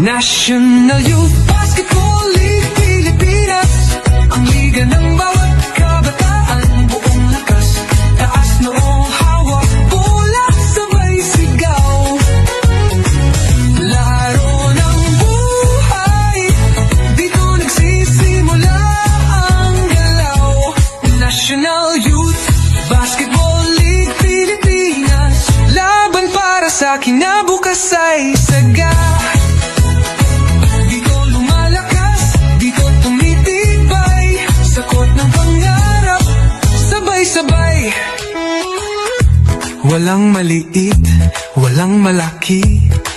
National Youth Basketball League Pilipinas, ang liga ng bawat kabataan, buong lakas, taas noong hawak, bola, sabay sigaw. Laro ng buhay, dito nagsisimula ang galaw. National Youth Basketball League Pilipinas, laban para sa kinabukasan ay saga. Sabay, walang maliit, walang malaki,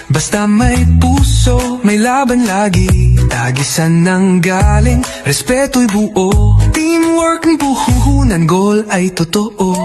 basta may puso, may laban lagi. Tagisan ng galing, respeto'y buo, teamwork ng puhuhunan, goal ay totoo.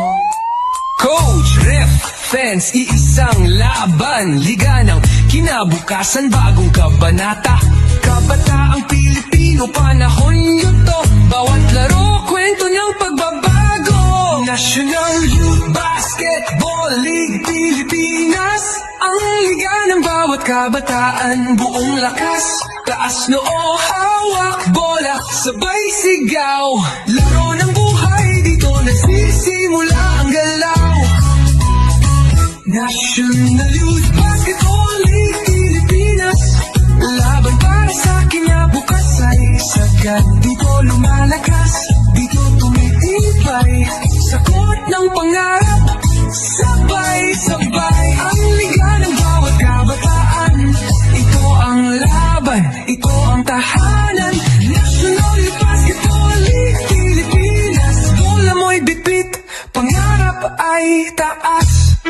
Coach, ref, fans, iisang laban, liga ng kinabukasan, bagong kabanata. Kabataang Pilipino, panahon yun to, bawat laro, kwento ng pagbabago. National Youth Basketball League Pilipinas, ang liga ng bawat kabataan, buong lakas, taas noo, hawak, bola, sabay sigaw. Laro ng buhay, dito nagsisimula ang galaw. National Youth Basketball League Pilipinas, laban para sa kinabukasan ay sagad. Dito lumalakas, dito tumitibay, sa court ng pangarap, sabay-sabay, ang liga ng bawat kabataan. Ito ang laban, ito ang tahanan, National Youth Basketball League Pilipinas. Bola mo'y bitbit, pangarap ay taas.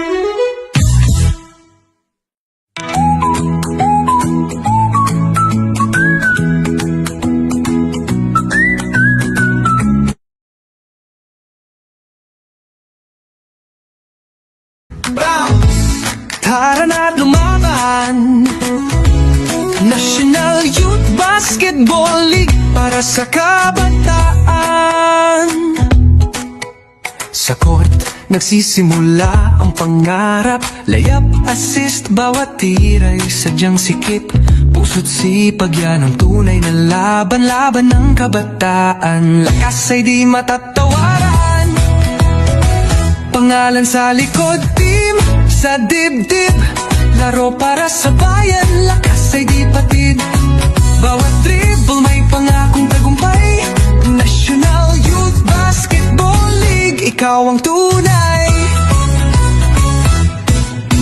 Tara na't lumaban, National Youth Basketball League para sa kabataan. Sa court, nagsisimula ang pangarap, layup, assist, bawat tira'y sadyang sikip. Puso't sipag, yan ang tunay na laban, laban ng kabataan. Lakas ay di matatawaran, pangalan sa likod, team sa dibdib, laro para sa bayan, lakas ay di patid. Bawat dribble may pangakong tagumpay, National Youth Basketball League, ikaw ang tunay.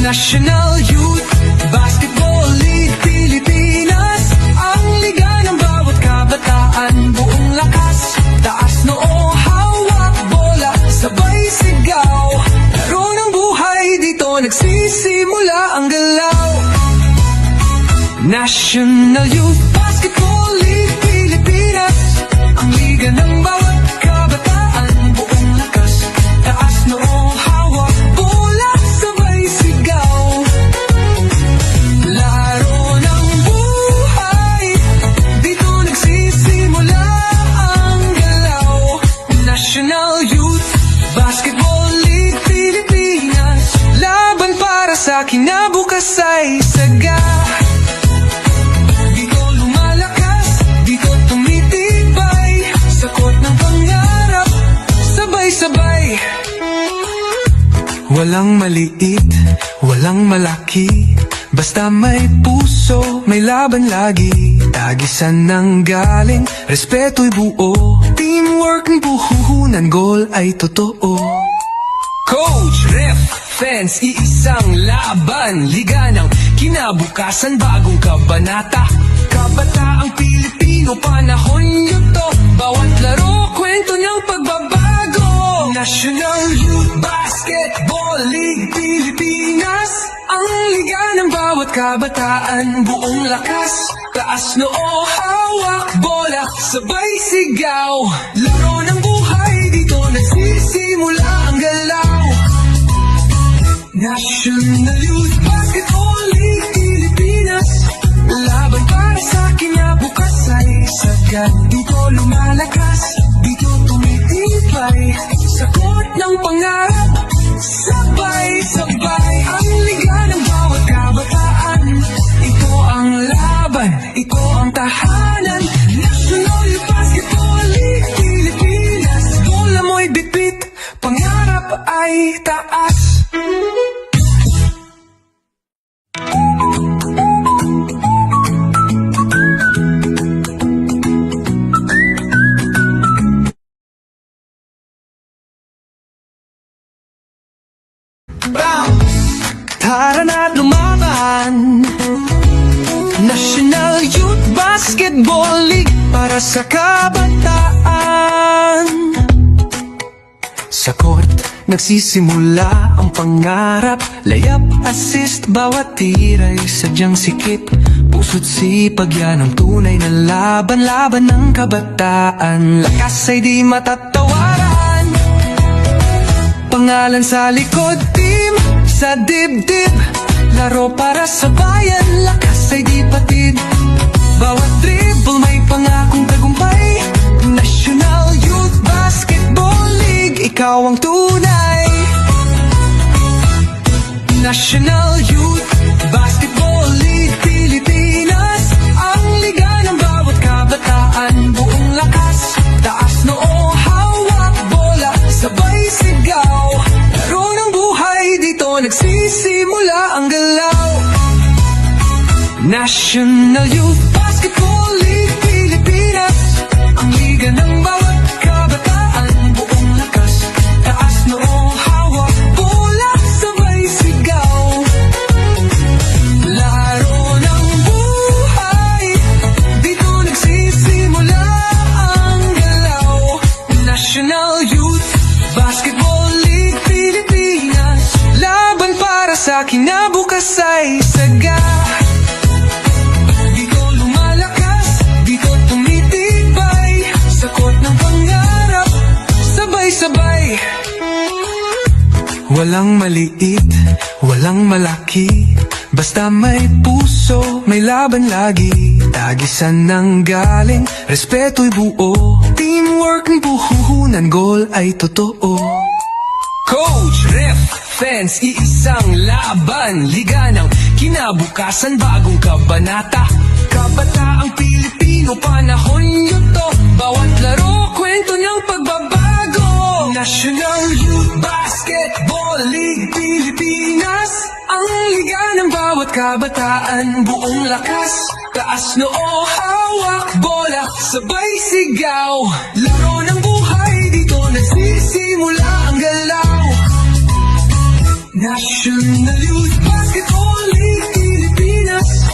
National Youth Basketball League Pilipinas, ang liga ng bawat kabataan, buong lakas, taas noo, hawak, bola, sabay sigaw. Laro ng buhay, dito nagsisimula ang galaw. National Youth Basketball League Pilipinas, ang liga ng bawat kabataan, buong lakas, taas noo, hawak, bola, sabay sigaw. Laro ng buhay, dito nagsisimula ang galaw. National Youth Basketball League Pilipinas, laban para sa kinabukasan ay saga. Dito lumalakas, dito tumitibay, sa court ng pangarap, sabay-sabay. Walang maliit, walang malaki, basta may puso, may laban lagi. Tagisan ng galing, respeto'y buo, teamwork ng puhuhunan, goal ay totoo. Coach, ref, fans, iisang laban, liga ng kinabukasan, bagong kabanata. Kabataang Pilipino, panahon yun to, bawat laro, kwento ng pagbabago. National Youth Basketball League Pilipinas, ang liga ng bawat kabataan, buong lakas, taas noo, hawak, bola, sabay sigaw. Laro ng buhay, dito nagsisimula ang galaw. National Youth Basketball League Pilipinas, laban para sa kinabukasan ay sagad. Dito lumalakas, dito tumitibay, sa court ng pangarap, sabay-sabay, ang liga ng bawat kabataan. Ito ang laban, ay taas. Tara na't lumaban, National Youth Basketball League para sa kabataan. Sa court, nagsisimula ang pangarap. Layup, assist, bawat tira ay sadyang sikip. Puso't sipag yan ang tunay na laban. Laban ng kabataan, lakas ay di matatawaran. Pangalan sa likod, team sa dibdib. Laro para sa bayan, lakas ay di patid. Bawat dribble may pangakong tagumpay. National Youth Basketball League, ikaw ang tunay. National Youth Basketball League Pilipinas, ang liga ng bawat kabataan. Buong lakas, taas noo, hawak bola, sabay sigaw. Laro ng buhay, dito nagsisimula ang galaw. National Youth Basketball League Pilipinas, ang liga ng bawat kabataan. Buong lakas, taas noo, hawak bola, sabay sigaw. Laro ng buhay, dito nagsisimula ang galaw. National Youth Basketball League Pilipinas, laban para sa kinabukasan ay saga. Dito lumalakas, dito tumitibay, sa court ng pangarap, sabay-sabay. Walang maliit, walang malaki, basta may puso, may laban lagi. Tagisan ng galing, respeto'y buo, teamwork ng puhunan, goal ay totoo. Coach, ref, fans, iisang laban, liga ng kinabukasan, bagong kabanata. Kabataang Pilipino, panahon nyo to, bawat laro, kwento ng pagbabago. National Youth Basketball League Pilipinas, ang liga ng bawat kabataan. Buong lakas, taas noo, hawak bola, sabay sigaw. Laro ng buhay, dito nagsisimula ang galaw. National Youth Basketball League Pilipinas,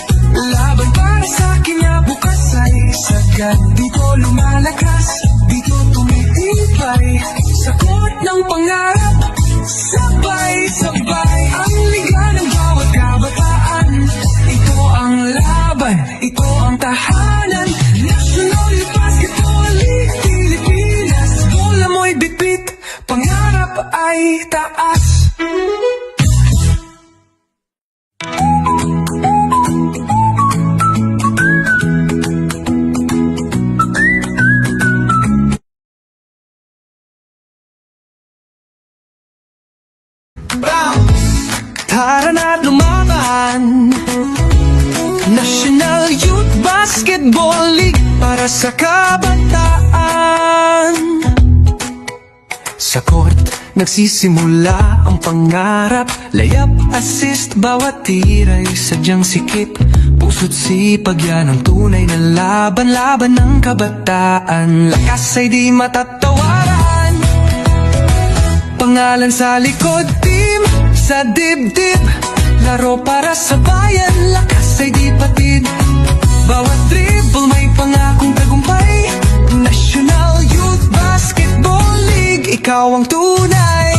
laban para sa kinabukasan ay sagad. Dito lumalakas, dito tumitibay, sa court ng pangarap, sabay-sabay. Ang liga ng bawat kabataan, ito ang laban, ito ang tahanan. National Youth Basketball League Pilipinas, bola mo'y bitbit, pangarap ay taas. Tara na't lumaban, National Youth Basketball League para sa kabataan. Sa court, nagsisimula ang pangarap. Layup, assist, bawat tira ay sadyang sikip. Puso't sipag yan ang tunay na laban. Laban ng kabataan, lakas ay di matatawaran. Pangalan sa likod, team sa dibdib. Laro para sa bayan, lakas ay di patid. Bawat dribble may pangakong tagumpay. National Youth Basketball League, ikaw ang tunay.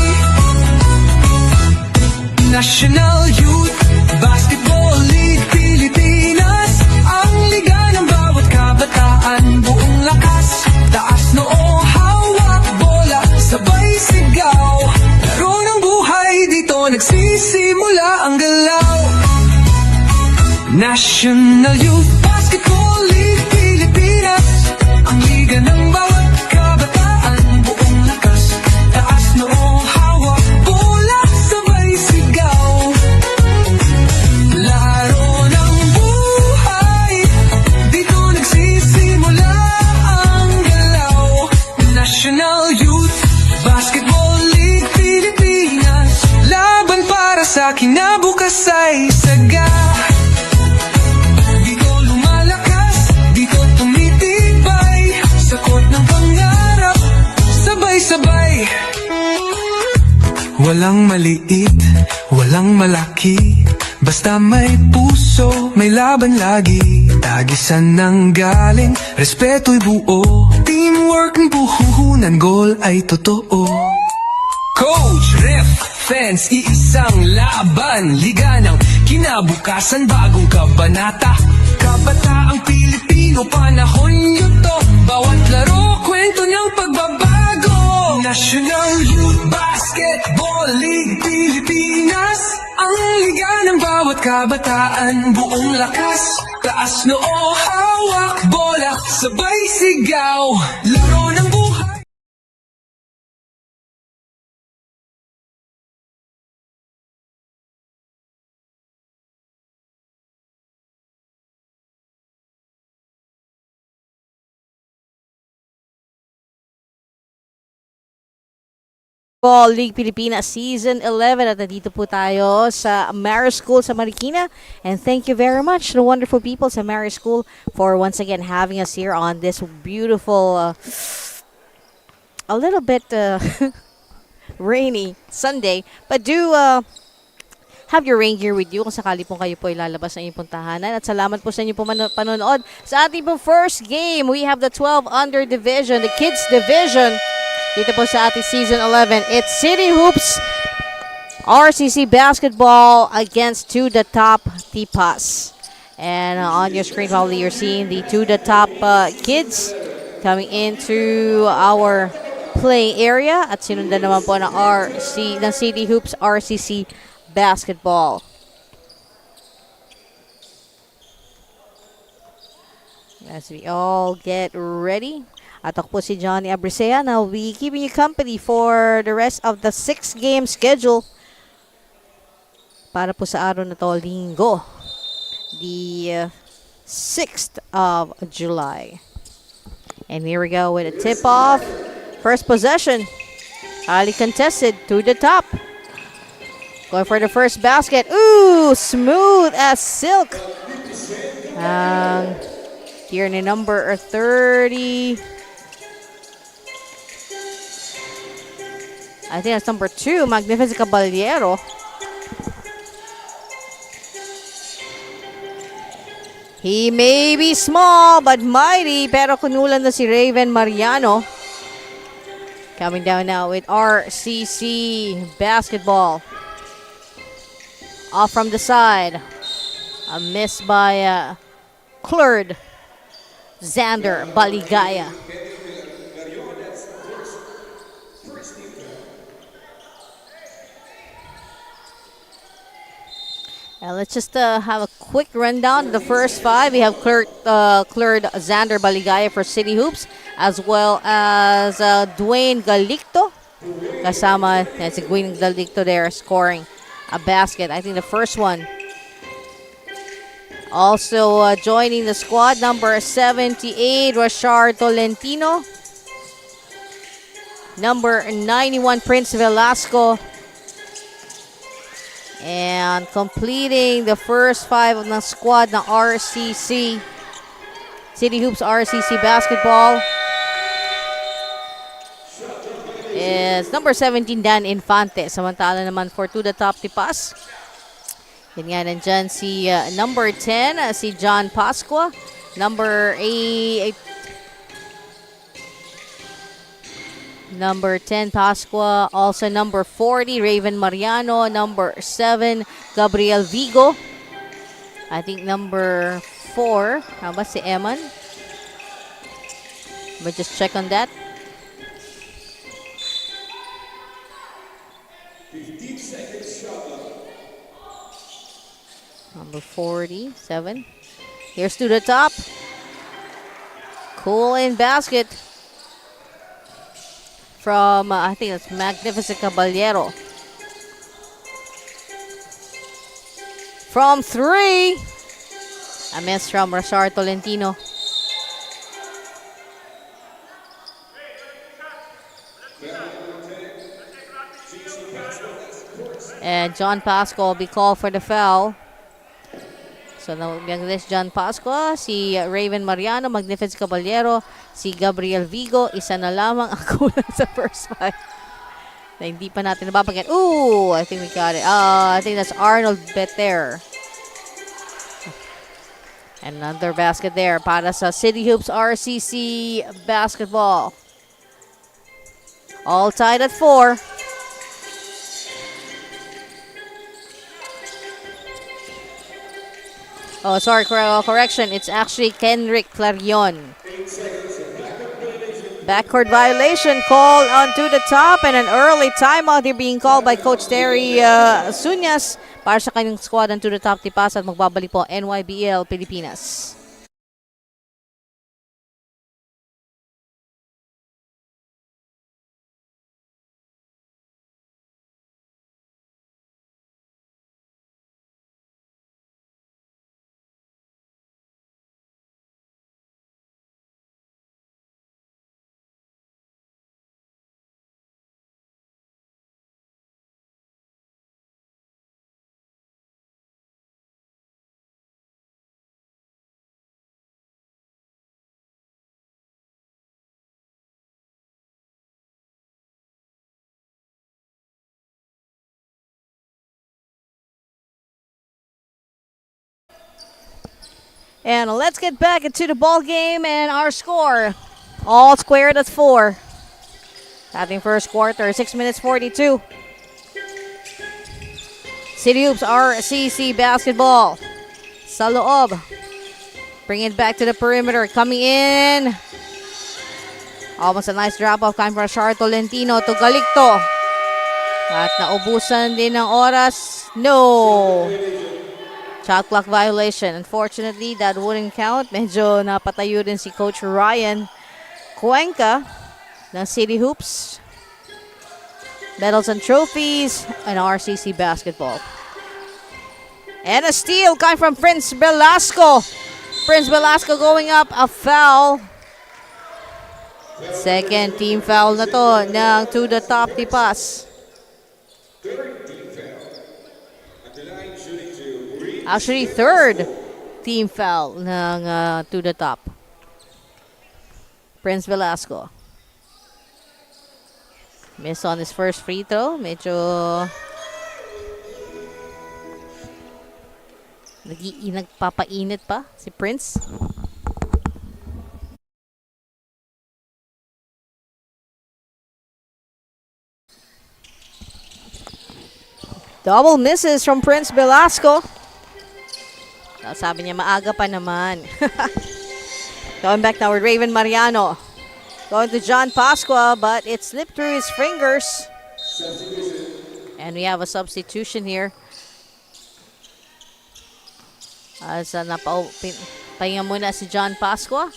National Youth Basketball League Pilipinas, ang liga ng bawat kabataan. Buong lakas, taas noo, hawak bola, sabay sigaw. Laro ng buhay, dito nagsisimula ang galaw. National Youth Basketball League Pilipinas, ang liga ng bawat kabataan. Buong lakas, taas noo, hawak bola, sabay sigaw. Laro ng buhay, dito nagsisimula ang galaw. National Youth Basketball League Pilipinas. Sa kinabukas ay saga. Dito lumalakas, dito tumitibay. Sakot ng pangarap, sabay-sabay. Walang maliit, walang malaki. Basta may puso, may laban lagi. Tagisan ng galing, respeto'y buo. Teamwork ng puhuhunan, goal ay totoo. Coach, ref, fans, iisang laban. Liga ng kinabukasan, bagong kabanata. Kabataang Pilipino, panahon nyo to. Bawat laro, kwento ng pagbabago. National Youth Basketball League Pilipinas. Ang liga ng bawat kabataan, buong lakas. Taas noo, hawak bola, sabay sigaw. Laro ng buhay. Ball League Pilipinas Season 11 at nandito po tayo sa Mary School sa Marikina, and thank you very much to the wonderful people sa Mary School for once again having us here on this beautiful a little bit rainy Sunday, but do have your rain gear with you kung sakali pong kayo po ilalabas ng inyong tahanan. At salamat po sa inyo po panonood sa ating po first game. We have the 12 under division, the kids division. Dito po sa ating Season 11, it's Cityhoops RCC Basketball against To The Top Tipas. And on your screen probably you're seeing the To The Top kids coming into our play area. At sinundan naman po ng Cityhoops RCC Basketball. As we all get ready. At ako po si Johnny Abrisea. Now we keeping you company for the rest of the 6-game schedule para po sa araw na to, Linggo, the 6th of July. And here we go with a tip-off. First possession. Highly contested, To The Top. Going for the first basket. Ooh, smooth as silk. Here ni number 30. I think that's number 2, Magnificent Caballero. He may be small but mighty, pero kunulan na si Raven Mariano. Coming down now with RCC Basketball. Off from the side. A miss by Clerd Xander Baligaya. Let's just have a quick rundown of the first 5. We have Clerd Xander Baligaya for Cityhoops, as well as Dwayne Galicto. Kasama, si Dwayne Galicto there scoring a basket. I think the first one. Also joining the squad, number 78, Rashard Tolentino. Number 91, Prince Velasco. And completing the first 5 of the squad ng RCC, Cityhoops RCC Basketball, is number 17, Dan Infante. Samantala naman for To The Top Tipas, yun nga, nandyan si number 10, si John Pasqua. Number 8, number 10, Pasqua. Also number 40, Raven Mariano. Number 7, Gabriel Vigo. I think number 4, how ba si Eman? But just check on that. Number 47. Here's To The Top. Cool in basket from, I think that's Magnificent Caballero. From 3. A miss from Rashard Tolentino. And John Pasco will be called for the foul. So, nag-this John Pasco, si Raven Mariano, Magnificent Caballero, si Gabriel Vigo, isa na lamang ang kulang sa first five. Na hindi pa natin nababagyan. Ooh, I think we got it. I think that's Arnold Beter. Another basket there para sa Cityhoops RCC basketball. All tied at 4. Oh, sorry, correction. It's actually Kenrick Clarion. Backcourt violation called onto the top, and an early timeout here being called by Coach Terry Sunyas para sa kanyang squad onto the top tipas at magbabalik po NYBL Pilipinas. And let's get back into the ball game and our score. All squared at 4. Ating first quarter, 6 minutes 42. Cityhoops RCC basketball. Sa loob. Bring it back to the perimeter. Coming in. Almost a nice drop-off coming from Char Tolentino to Galicto. At naubusan din ng oras. No. Shot clock violation. Unfortunately, that wouldn't count. Medyo napatayo din si Coach Ryan Cuenca ng Cityhoops. Medals and trophies and RCC basketball. And a steal coming from Prince Velasco. Prince Velasco going up, a foul. Second team foul na to ng to the top tipas. Actually, third team foul ng to the top. Prince Velasco. Miss on his first free throw. Medyo nagpapainit pa si Prince. Double misses from Prince Velasco. Sabi niya, maaga pa naman. Going back now with Raven Mariano. Going to John Pasqua, but it slipped through his fingers. And we have a substitution here. As pahinga muna si John Pasqua.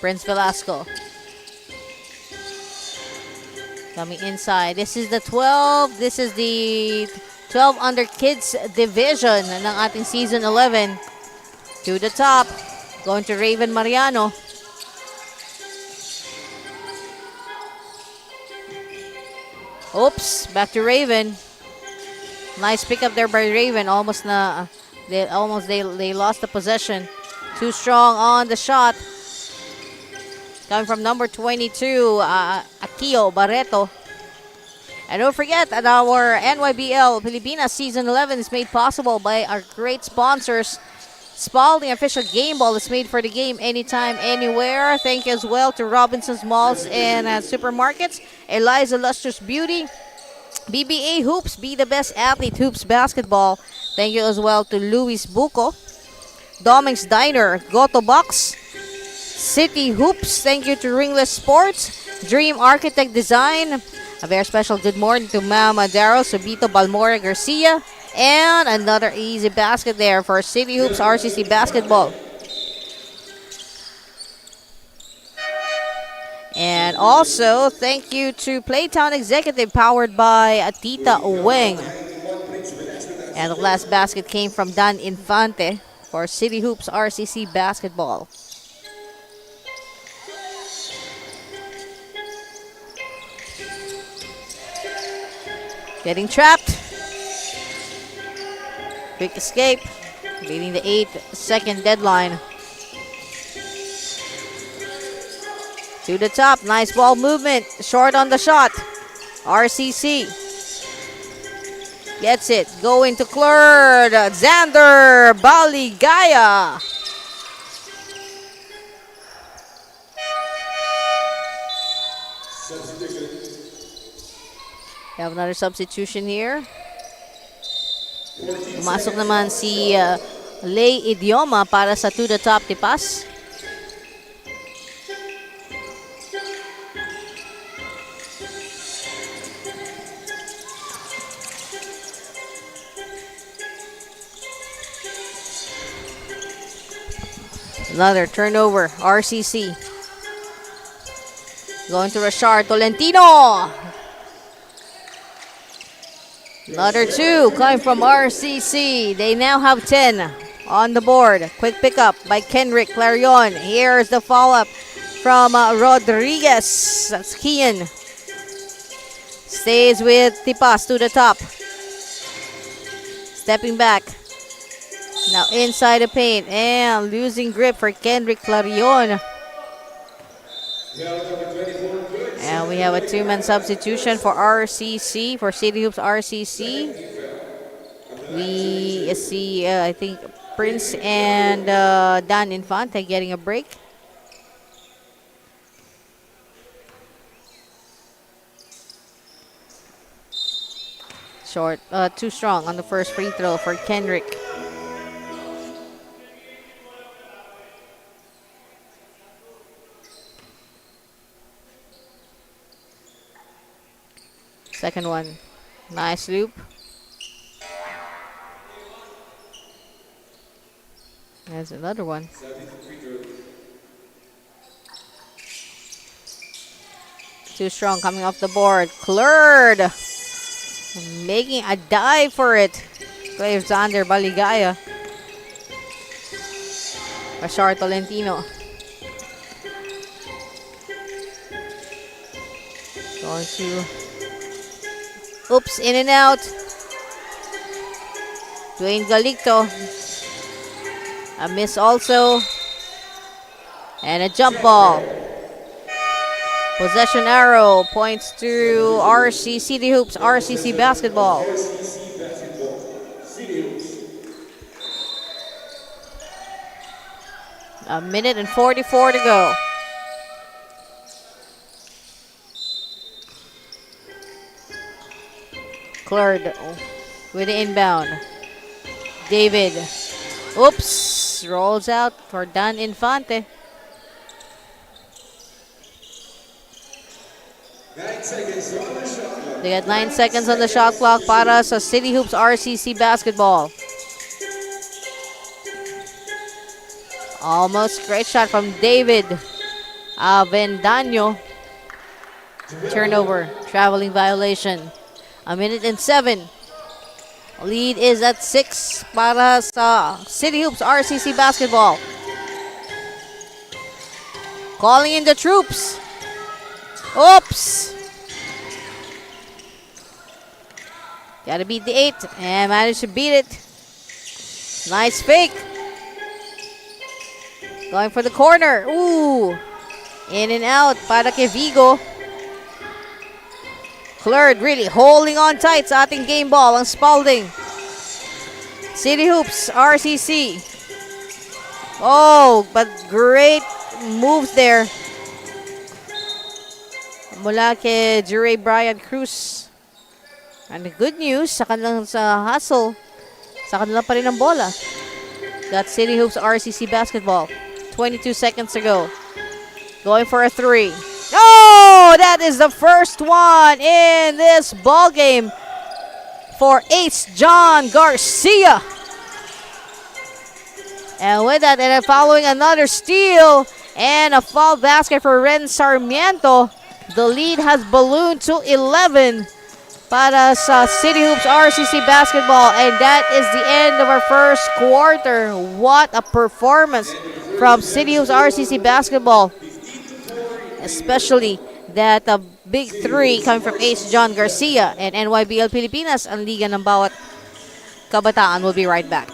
Prince Velasco. Coming inside. This is the 12. This is the 12 under kids division ng ating season 11. To the top. Going to Raven Mariano. Oops. Back to Raven. Nice pick up there by Raven. They lost the possession. Too strong on the shot. Coming from number 22, Akio Barreto. And don't forget that our NYBL Pilipinas Season 11 is made possible by our great sponsors. Spalding official game ball is made for the game anytime, anywhere. Thank you as well to Robinson's Malls and Supermarkets. Eliza Lustrous Beauty. BBA Hoops, be the best athlete, Hoops Basketball. Thank you as well to Luis Buco. Doming's Diner, Goto Box. Cityhoops, thank you to Ringless Sports. Dream Architect Design. A very special good morning to Mama Darrow, Subito Balmora Garcia. And another easy basket there for Cityhoops RCC basketball. And also, thank you to Playtown Executive, powered by Atita Uweng. And the last basket came from Dan Infante for Cityhoops RCC basketball. Getting trapped. Quick escape. Beating the 8-second deadline. To the top. Nice ball movement. Short on the shot. RCC. Gets it. Going to Clerd. Xander Baligaya. We have another substitution here. Pumasok naman si Lay Idioma para sa to the top tipas. Another turnover, RCC. Going to Rashard Tolentino. Another 2 coming from RCC. They now have 10 on the board. Quick pickup by Kenrick Clarion. Here's the follow-up from Rodriguez. That's Kian. Stays with Tipas to the top. Stepping back. Now inside the paint. And losing grip for Kenrick Clarion. And we have a 2-man substitution for RCC, for Cityhoops RCC. We see, I think, Prince and Dan Infante getting a break. Short, too strong on the first free throw for Kendrick. Second one. Nice loop. There's another one. Too strong coming off the board. Clerd making a dive for it. Play Xander Baligaya. Rashard Tolentino. Going to... Oops, in and out. Dwayne Galicto. A miss also. And a jump ball. Possession arrow points to Cityhoops RCC basketball. A minute and 44 to go. Clerd with the inbound. David. Oops. Rolls out for Dan Infante. 9 seconds on the shot clock. They got 9 seconds on the shot clock para sa Cityhoops RCC basketball. Almost great shot from David Avendaño. Turnover. Traveling violation. A minute and 7. Lead is at 6 para sa Cityhoops RCC basketball. Calling in the troops. Oops. Gotta beat the 8 and managed to beat it. Nice fake. Going for the corner. Ooh. In and out para kay Vigo. Clerd really holding on tight sa ating game ball ang Spalding. Cityhoops RCC. Oh, but great moves there. Mula kay Jure Brian Cruz. And the good news, sa kanilang sa hustle, sa kanila pa rin ang bola. Got Cityhoops RCC basketball. 22 seconds to go. Going for a 3. Oh, that is the first one in this ball game for Ace John Garcia. And with that, and following another steal and a foul basket for Ren Sarmiento, the lead has ballooned to 11 para sa Cityhoops RCC basketball. And that is the end of our first quarter. What a performance from Cityhoops RCC basketball. Especially that big three coming from Ace John Garcia and NYBL Pilipinas, ang liga ng bawat kabataan. Will be right back.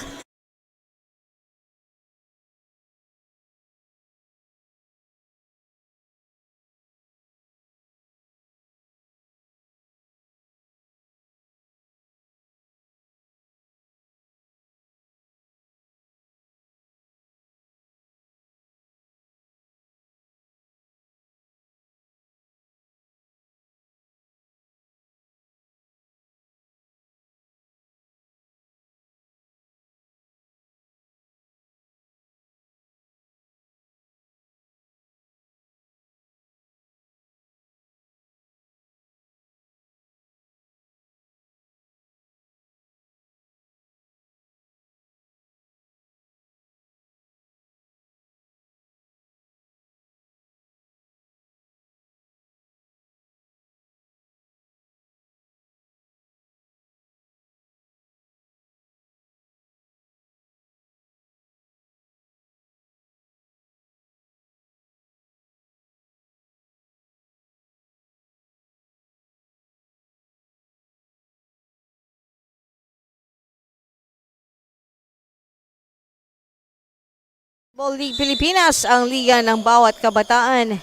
Basketball League Pilipinas, ang liga ng bawat kabataan.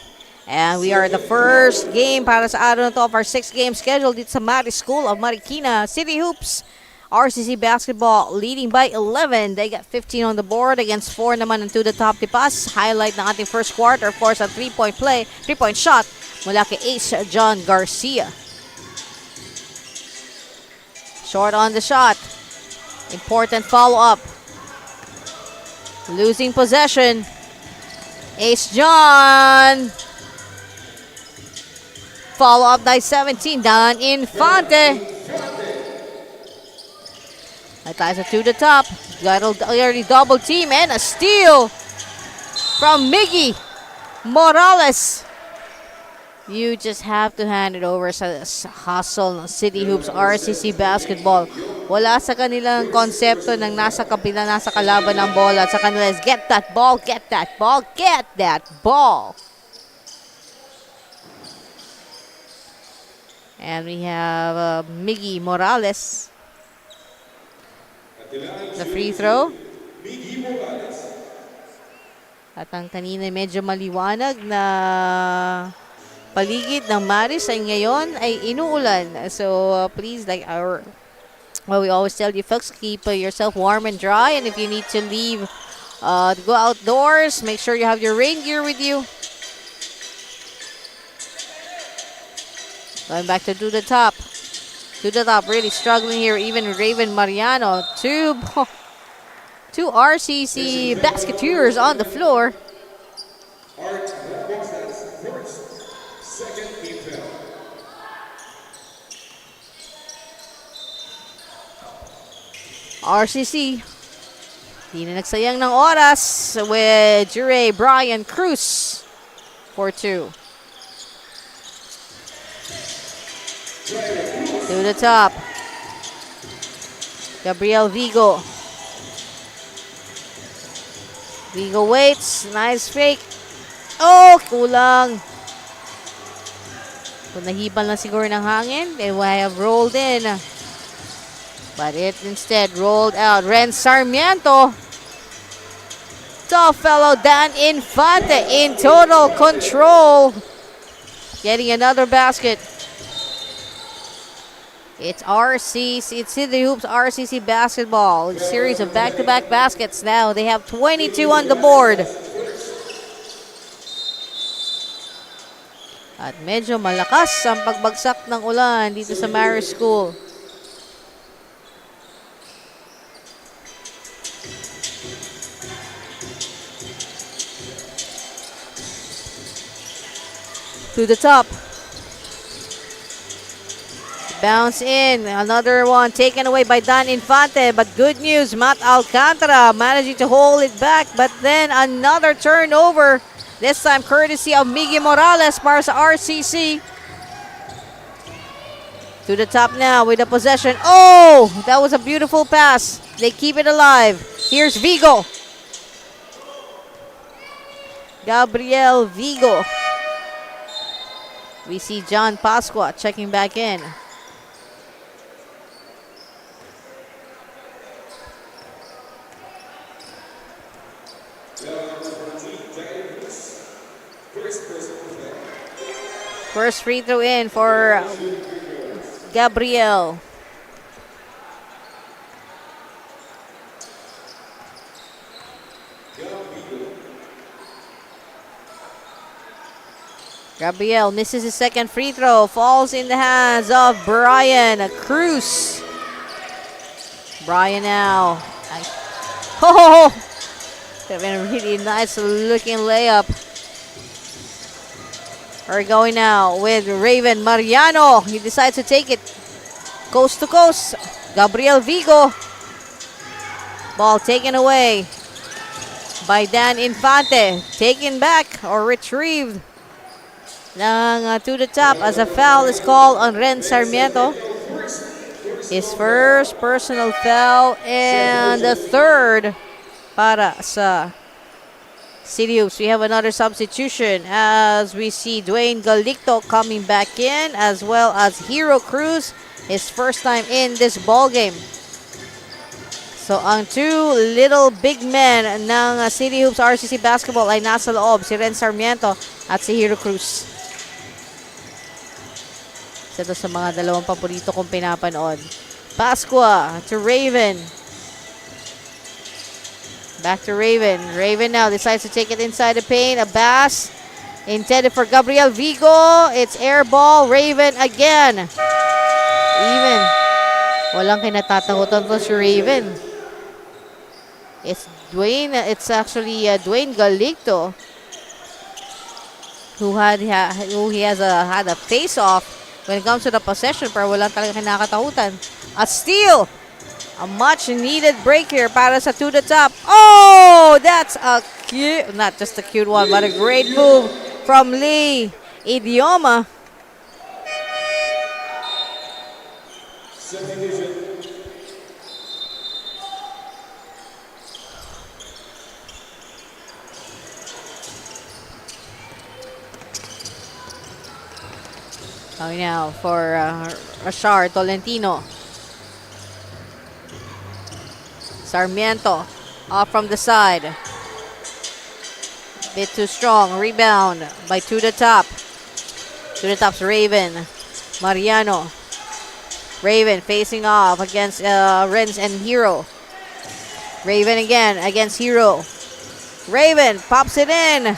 And we are the first game para sa araw na to of our 6-game schedule dito sa Maris School of Marikina. Cityhoops, RCC Basketball leading by 11. They got 15 on the board against 4 naman and to the top tipas. Highlight ng ating first quarter, of course, a 3-point shot mula kay Ace John Garcia. Short on the shot. Important follow-up. Losing possession. Ace John. Follow up by 17. Don Infante. Atasa to the top. Got a early double team and a steal from Miggy Morales. You just have to hand it over sa hustle ng Cityhoops RCC Basketball. Wala sa kanilang konsepto ng nasa kabila, nasa kalaban ng bola. At sa kanila is get that ball, get that ball, get that ball. And we have Miggy Morales. The free throw. At ang kanina medyo maliwanag na paligid ng Maris ay ngayon ay inuulan. So please, like well, we always tell you folks, keep yourself warm and dry. And if you need to leave to go outdoors, make sure you have your rain gear with you. Going back to the top. To the top, really struggling here. Even Raven Mariano. Two RCC basketeers on the floor. RCC, di na nagsayang ng oras with Jure Brian Cruz for 2. To the top. Gabriel Vigo. Vigo waits. Nice fake. Oh, kulang. Kung nahiban lang siguro ng hangin, they would have rolled in. But it instead rolled out. Ren Sarmiento. Tough fellow Dan Infante in total control. Getting another basket. It's RCC, it's Cityhoops RCC Basketball. A series of back-to-back baskets now. They have 22 on the board. At medyo malakas ang pagbagsak ng ulan dito sa Maris School. To the top. Bounce in. Another one taken away by Dan Infante. But good news, Matt Alcantara managing to hold it back. But then another turnover. This time courtesy of Miggy Morales para sa RCC. To the top now with the possession. Oh! That was a beautiful pass. They keep it alive. Here's Vigo. Gabriel Vigo. We see John Pasqua checking back in. First free throw in for Gabriel. Gabriel misses his second free throw. Falls in the hands of Brian Cruz. Brian now. Oh! Could have been a really nice looking layup. We're going now with Raven Mariano. He decides to take it coast to coast. Gabriel Vigo. Ball taken away by Dan Infante. Taken back or retrieved to the top as a foul is called on Ren Sarmiento. His first personal foul and the third para sa Cityhoops. We have another substitution as we see Dwayne Galicto coming back in, as well as Hero Cruz, his first time in this ball game. So ang two little big men ng Cityhoops RCC Basketball ay nasa loob, si Ren Sarmiento at si Hero Cruz. Ito sa mga dalawang paborito kong pinapanood. Pasqua to Raven. Back to Raven. Raven now decides to take it inside the paint. A pass intended for Gabriel Vigo. It's air ball. Raven again. Even. Walang kinatatakutan to si Raven. It's actually Dwayne Galicto who he has had a face-off when it comes to the possession, pero walang talaga kinakatakutan. A steal! A much-needed break here para sa to the top. Oh! That's a cute, not just a cute one, but a great move from Lee Idioma. Coming now for Rashard Tolentino. Sarmiento off from the side. Bit too strong. Rebound by to the top. To the top's Raven. Mariano. Raven facing off against Renz and Hero. Raven again against Hero. Raven pops it in.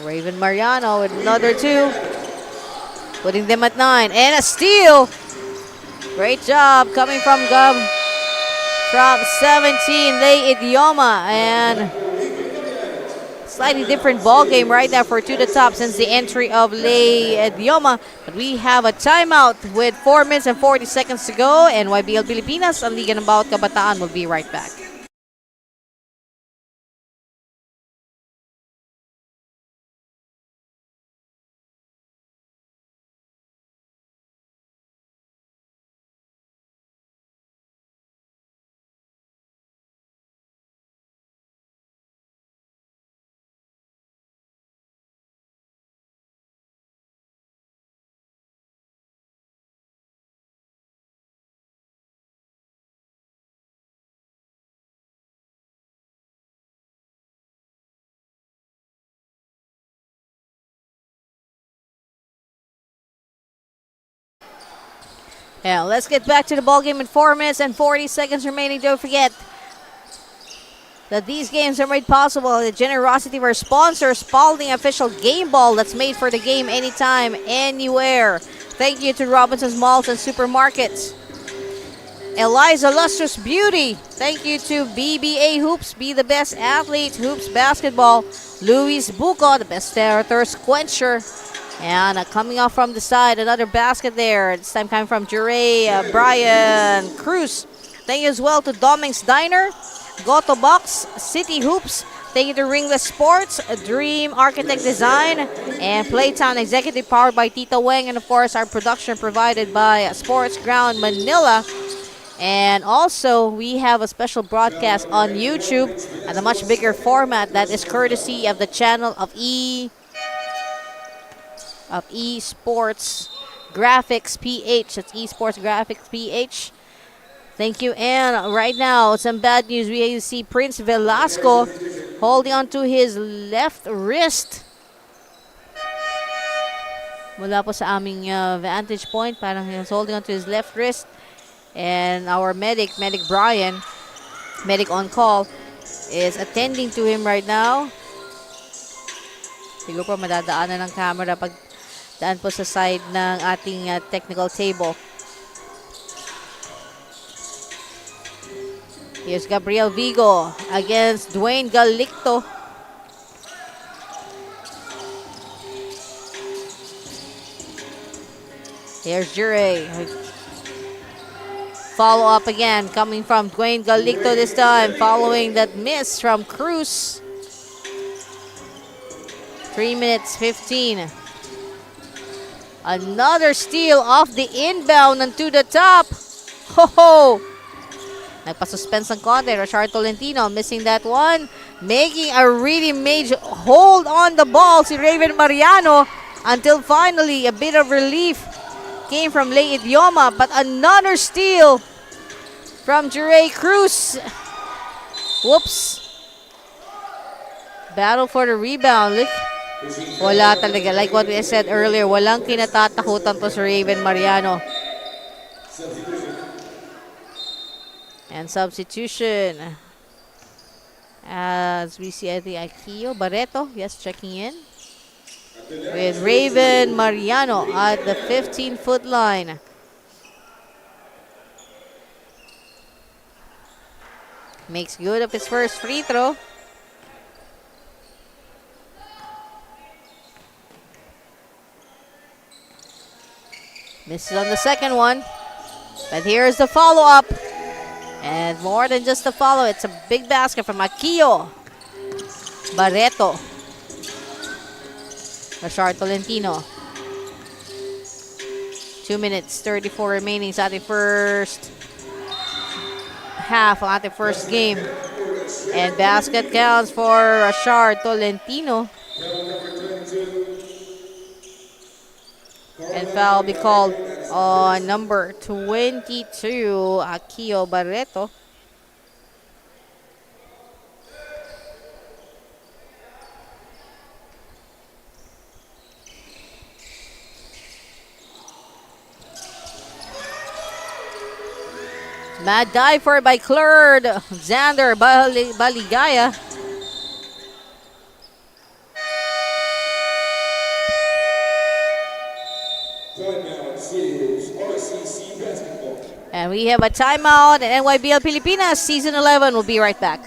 Raven Mariano with another two. Putting them at 9. And a steal. Great job coming from 17, Lay Idioma. And slightly different ball game right now for to the top since the entry of Lay Idioma. But we have a timeout with 4 minutes and 40 seconds to go. And YBL Pilipinas, ang Liga ng Bawat Kabataan, will be right back. Yeah, let's get back to the ball game in 4 minutes and 40 seconds remaining. Don't forget that these games are made possible with the generosity of our sponsor, Spalding Official Game Ball that's made for the game anytime, anywhere. Thank you to Robinson's Malls and Supermarkets. Eliza Lustrous Beauty. Thank you to BBA Hoops, Be the Best Athlete, Hoops Basketball. Luis Buco, the best thirst quencher. And coming off from the side, another basket there. This time coming from Brian Cruz. Thank you as well to Doming's Diner, Goto Box, Cityhoops. Thank you to Ringless Sports, Dream Architect Design, and Playtown Executive powered by Tito Weng. And of course, our production provided by Sports Ground Manila. And also, we have a special broadcast on YouTube at a much bigger format that is courtesy of the channel of Esports Graphics PH. That's Esports Graphics PH. Thank you. And right now, some bad news. We see Prince Velasco holding on to his left wrist. Mula po sa aming vantage point, parang he's holding on to his left wrist. And our medic Brian, medic on call, is attending to him right now. Siguro po madadaanan ng camera pag daan po sa side ng ating technical table. Here's Gabriel Vigo against Dwayne Galicto. Here's Jure. Follow up again coming from Dwayne Galicto this time, following that miss from Cruz. 3 minutes 15. Another steal off the inbound and to the top. Ho ho! Nagpa-suspense ng konti. Rashard Tolentino missing that one. Making a really major hold on the ball si Raven Mariano until finally a bit of relief came from Lay Idioma, but another steal from Jure Cruz. Whoops. Battle for the rebound. Wala talaga. Like what we said earlier, walang kinatatakutan to si Raven Mariano. And substitution. As we see, I think Akio Barreto, yes, checking in. With Raven Mariano at the 15-foot line. Makes good of his first free throw. Misses on the second one. But here's the follow-up. And more than just a follow, it's a big basket from Akio Barreto. Rashard Tolentino. 2 minutes, 34 remaining sa ating first half, ang ating first game. And basket counts for Rashard Tolentino. And foul be called on number 22, Akio Barreto. Mad dive for by Clerd Xander Baligaya. Timeout, Cityhoops, RCC basketball. And we have a timeout, and NYBL Pilipinas Season 11 will be right back.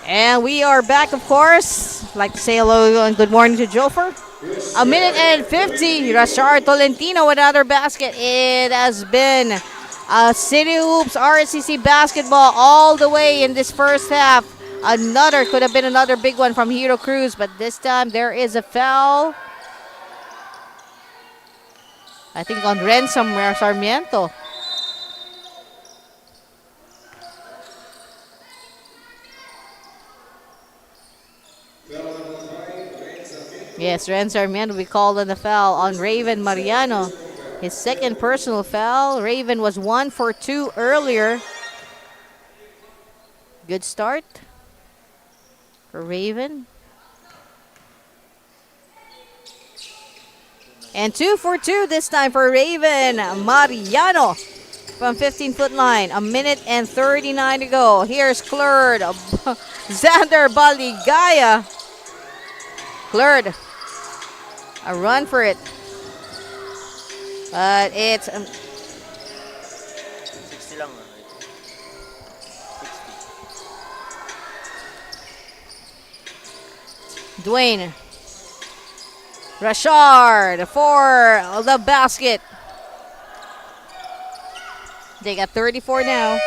And we are back, of course. I'd like to say hello and good morning to Jofer. A minute and 50. Rashard Tolentino with another basket. It has been Cityhoops RSCC basketball all the way in this first half Could have been another big one from Hero Cruz, but this time there is a foul. I think on Ren Sarmiento. Yes, Ren Sarmiento will be called on the foul on Raven Mariano. His second personal foul. Raven was 1 for 2 earlier. Good start for Raven. And 2 for 2 this time for Raven Mariano from 15-foot line. 1:39 to go. Here's Clerd. Xander Baligaya. Clerd. A run for it. But it's 60 lang. 60. Dwayne. Rashard for the basket. They got 34 now.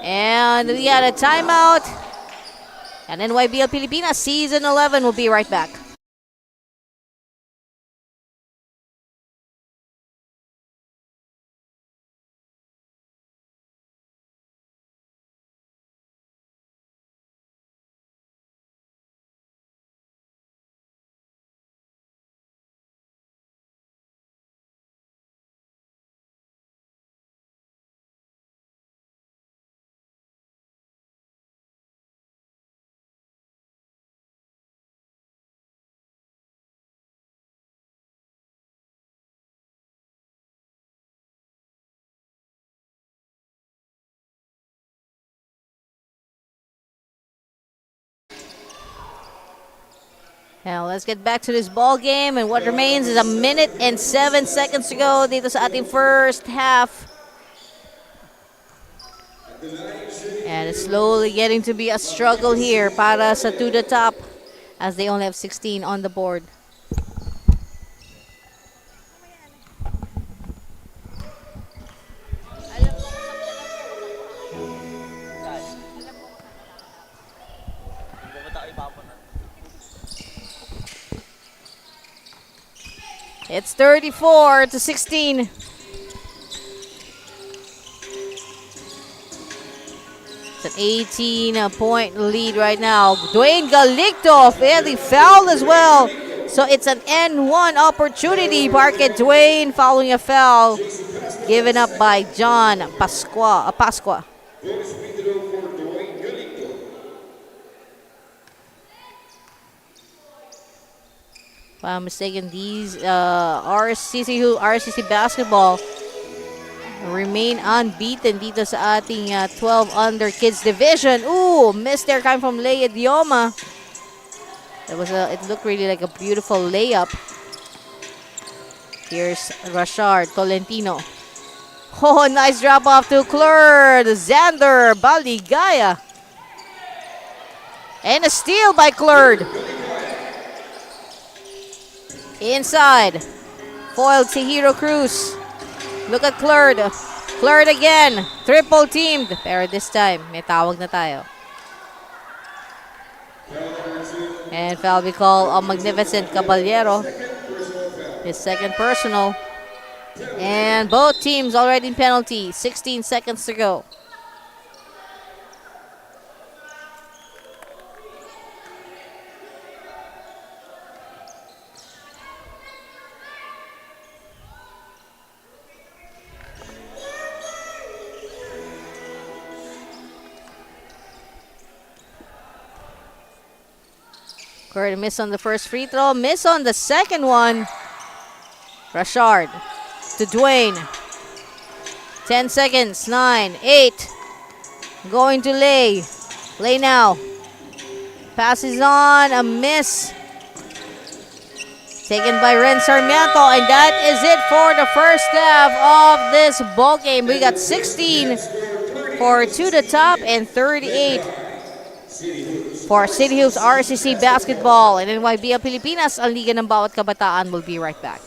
And we got a timeout. And NYBL Pilipinas Season 11 will be right back. Now, let's get back to this ball game, and what remains is 1:07 to go dito sa ating first half. And it's slowly getting to be a struggle here para sa to the top as they only have 16 on the board. It's 34-16. It's an 18-point lead right now. Dwayne Galicto fairly fouled as well. So it's an N1 opportunity. Parket Dwayne following a foul given up by John Pasqua. If I'm mistaken, these RCC basketball remain unbeaten dito sa ating 12 under kids division. Ooh, missed there coming from Leia Dioma. It looked really like a beautiful layup. Here's Rashard Tolentino. Oh, nice drop off to Clerd. Xander Baligaya. And a steal by Clerd. Inside. Foiled to Hero Cruz. Look at Clerd. Clerd again. Triple teamed. Pero this time, may tawag na tayo. And foul be called on Magnificent Caballero. His second personal. And both teams already in penalty. 16 seconds to go. Curry miss on the first free throw. Miss on the second one. Rashard to Dwayne. 10 seconds. 9, 8. Going to Lay. Lay now. Passes on. A miss. Taken by Ren Sarmiento. And that is it for the first half of this ball game. We got 16 for to the top and 38 for Cityhoops RCC basketball. And NYBL Pilipinas, ang liga ng bawat kabataan, will be right back.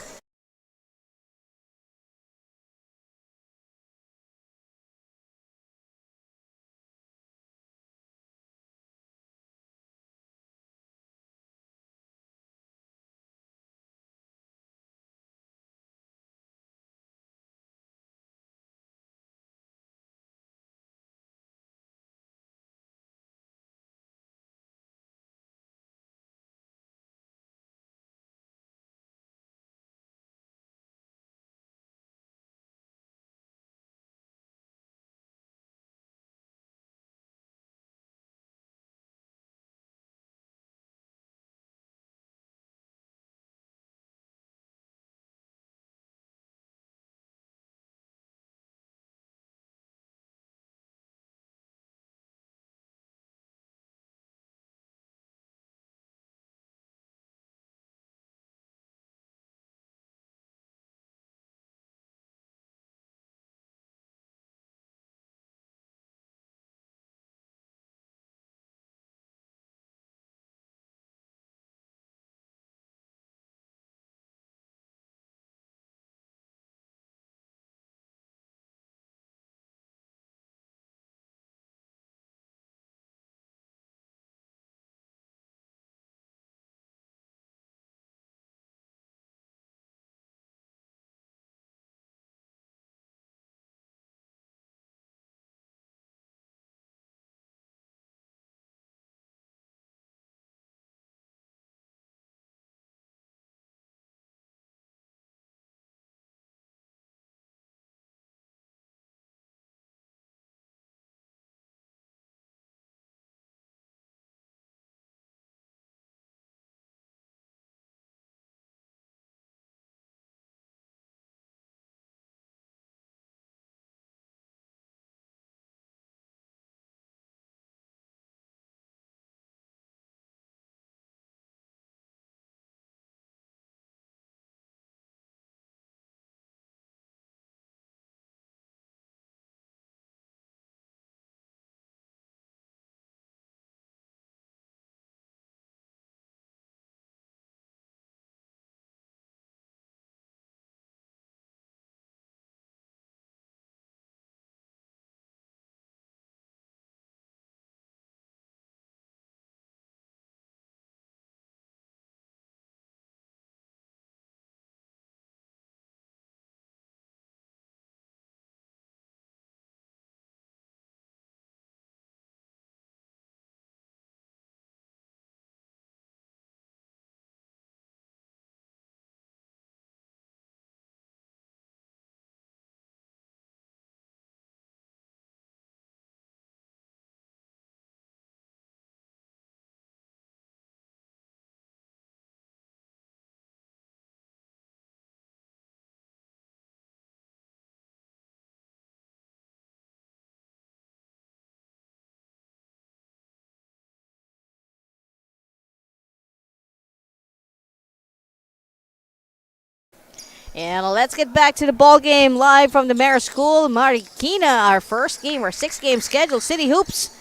And let's get back to the ball game live from the Mayor School, Marikina. Our first game, our 6-game schedule, City Hoops,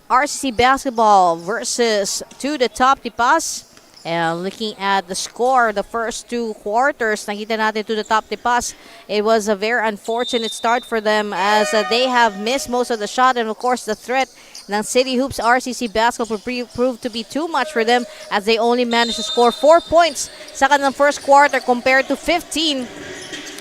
RCC basketball versus to the top Tipas. And looking at the score, the first 2 quarters, nakita natin to the top Tipas. It was a very unfortunate start for them as they have missed most of the shot, and of course the threat ng City Hoops RCC basketball proved to be too much for them as they only managed to score 4 points sa kanilang first quarter compared to 15.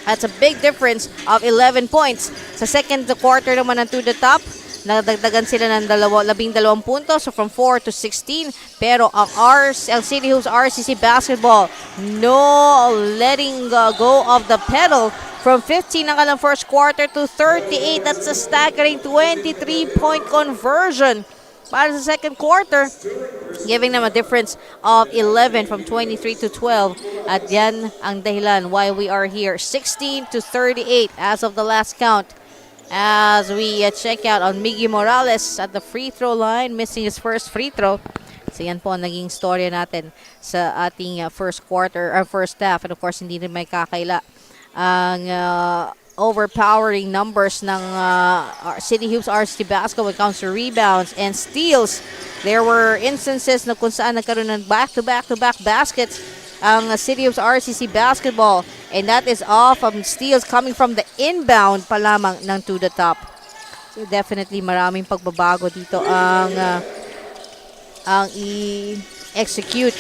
That's a big difference of 11 points. Sa second quarter naman ng to the top, nadagdagan sila ng 12 puntos, so from 4 to 16. Pero ang City Hoops RCC basketball, no letting go of the pedal. From 15 ang kanilang first quarter to 38. That's a staggering 23-point conversion para sa second quarter, giving them a difference of 11 from 23 to 12. At yan ang dahilan why we are here. 16 to 38 as of the last count. As we check out on Miggy Morales at the free throw line, missing his first free throw. So yan po ang naging storya natin sa ating first quarter, or first half. And of course, hindi rin may kakaila ang overpowering numbers ng City Hoops RCC basketball when it comes to rebounds and steals. There were instances na kung saan nagkaroon ng back-to-back baskets ang City Hoops RCC basketball, and that is off of steals coming from the inbound pa lamang ng to the top. So definitely maraming pagbabago dito ang i-execute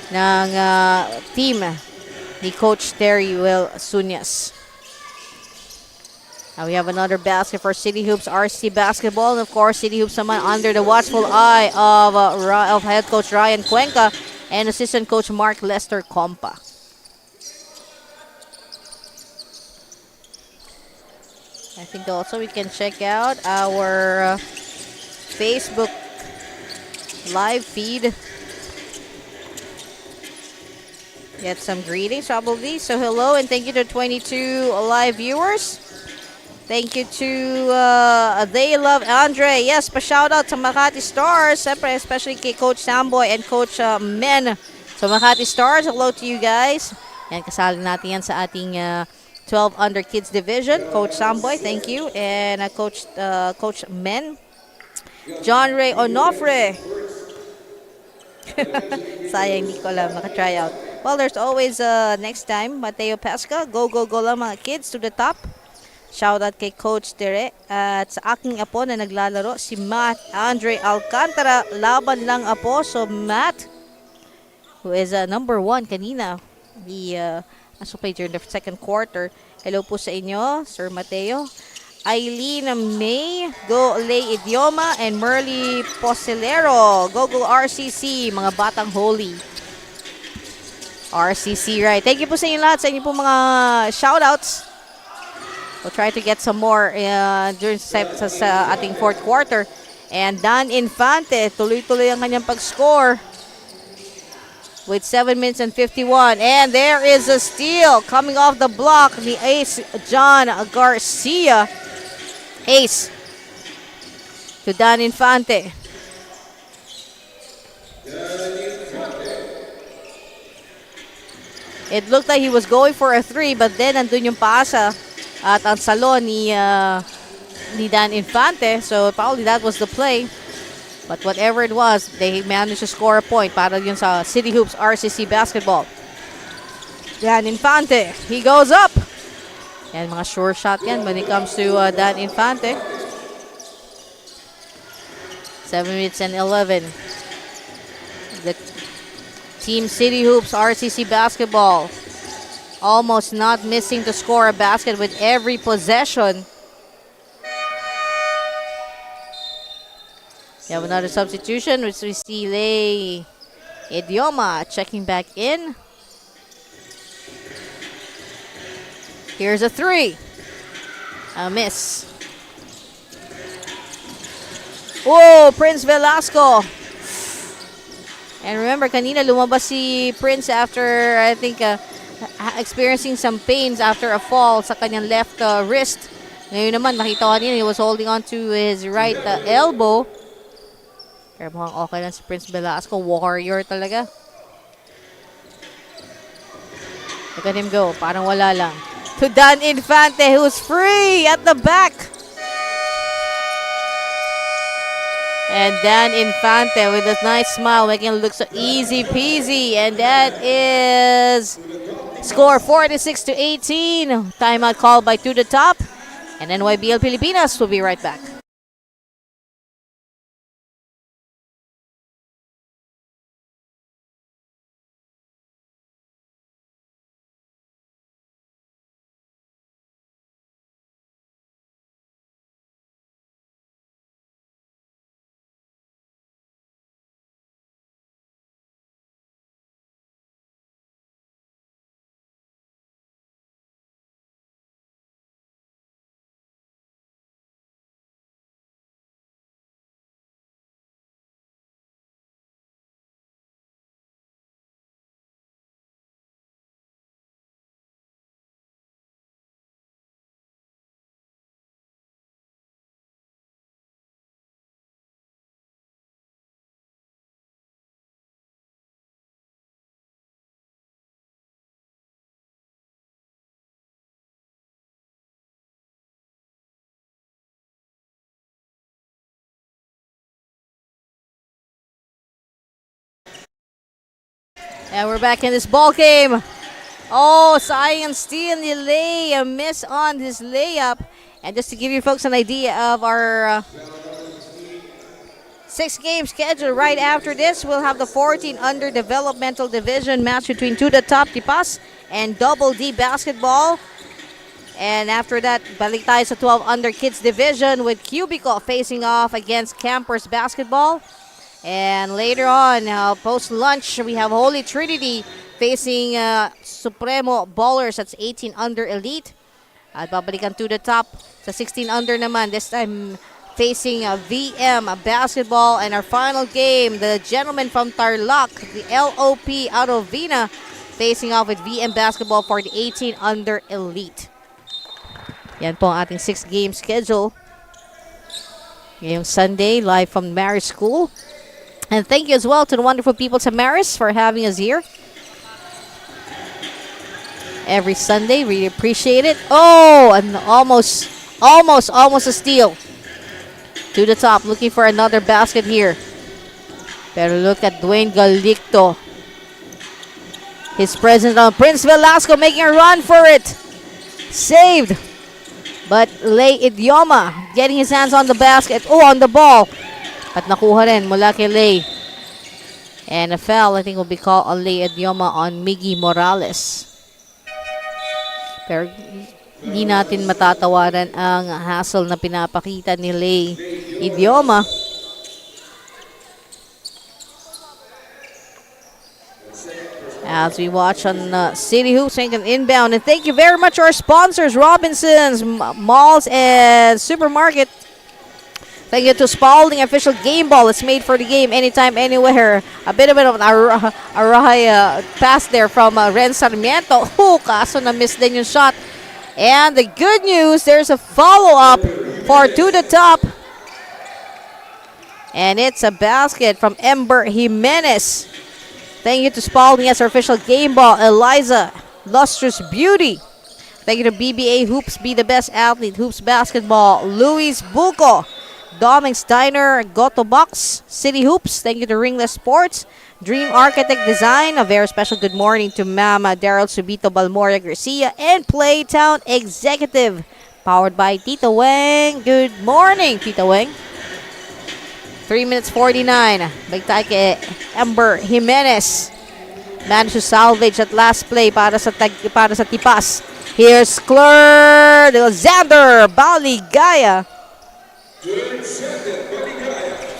ng team ni Coach Terry Will Sunyas. Now we have another basket for City Hoops RCC basketball, and of course City Hoops naman under the watchful eye of head coach Ryan Cuenca and assistant coach Mark Lester Compa. I think also we can check out our Facebook live feed. Get some greetings probably. So hello and thank you to 22 live viewers. Thank you to They Love Andre. Yes, pa-shout out to Makati Stars. Siyempre, especially kay Coach Samboy and Coach Men. So Makati Stars, hello to you guys. Yan, kasali natin yan sa ating 12 under kids division. Coach Samboy, thank you. And Coach Men. John Ray Onofre. Sayang, hindi ko alam. Naka-try out. Well, there's always next time. Mateo Pesca. Go, go, go lang mga kids to the top. Shoutout kay Coach Tere at sa aking apo na naglalaro, si Matt Andre Alcantara. Laban lang apo. So Matt, who is number 1 kanina, he also played during the second quarter. Hello po sa inyo, Sir Mateo. Eileen May, Go Lay Idioma, and Merly Pocelero. Go Go RCC, mga batang holy. RCC, right. Thank you po sa inyo lahat, sa inyo po mga shoutouts. We'll try to get some more during sa ating fourth quarter. And Dan Infante, tuloy-tuloy ang kanyang pag-score with 7 minutes and 51. And there is a steal coming off the block ni Ace John Garcia. Ace to Dan Infante. It looked like he was going for a 3, but then nandun yung paasa at ang salon ni Dan Infante. So probably that was the play. But whatever it was, they managed to score a point para yun sa City Hoops RCC basketball. Dan Infante, he goes up. Yan, mga sure shot yan when it comes to Dan Infante. 7 minutes and 11. The Team City Hoops RCC basketball almost not missing to score a basket with every possession. We have another substitution, which we see Lay Idioma checking back in. Here's a 3. A miss. Whoa, Prince Velasco. And remember, kanina lumabas si Prince after, I think, experiencing some pains after a fall sa kanyang left wrist. Ngayon naman, nakita ko niya, he was holding on to his right elbow. Pero mukhang okay lang si Prince Velasco. Warrior talaga. Look at him go. Parang wala lang. To Dan Infante, who's free at the back. And Dan Infante with a nice smile, making it look so easy peasy. And that is score 46-18. Timeout called by To The Top. And NYBL Pilipinas will be right back. And we're back in this ball game. Oh, sayang steal ni Lay. A miss on his layup. And just to give you folks an idea of our 6-game schedule, right after this, we'll have the 14 under developmental division match between To The Top Tipas and Double D basketball. And after that, balik tayo sa 12 under kids division with Cubicle facing off against Campers basketball. And later on, post-lunch, we have Holy Trinity facing Supremo Ballers. That's 18 under elite. At babalikan To The Top sa 16 under naman. This time facing VM basketball. And our final game, the gentleman from Tarlac, the LOP out of Vina, facing off with VM basketball for the 18 under elite. Yan po ang ating 6-game schedule. Ngayong Sunday, live from Marist School. And thank you as well to the wonderful people at Marist for having us here every Sunday. Really appreciate it. Oh, and almost a steal. To The Top, looking for another basket here. Pero look at Dwayne Galicto. His presence on Prince Velasco making a run for it. Saved. But Lay Idioma getting his hands on the basket. Oh, on the ball. At nakuha rin mula kay Lay. And a foul, I think, will be called on Lay Idioma on Miggy Morales. Pero hindi natin matatawaran ang hassle na pinapakita ni Lay Idioma. As we watch on Cityhoops, making an inbound. And thank you very much to our sponsors, Robinsons, Malls, and Supermarket. Thank you to Spalding, official game ball. It's made for the game anytime, anywhere. A bit of an pass there from Ren Sarmiento. Oh, kaso na-miss din yung shot. And the good news, there's a follow-up for To The Top. And it's a basket from Ember Jimenez. Thank you to Spalding as our official game ball. Eliza, Lustrous Beauty. Thank you to BBA Hoops, Be the Best Athlete, Hoops Basketball. Luis Buco. Doming's Diner, Goto Box, Cityhoops. Thank you to Ringless Sports, Dream Architect Design. A very special good morning to Mama Daryl Subito Balmoria Garcia and Playtown Executive, powered by Tito Weng. Good morning, Tito Weng. 3 minutes 49. Balik tayo kay Ember Jimenez. Managed to salvage at last play para sa Tipas. Here's Clerd Alexander Baligaya.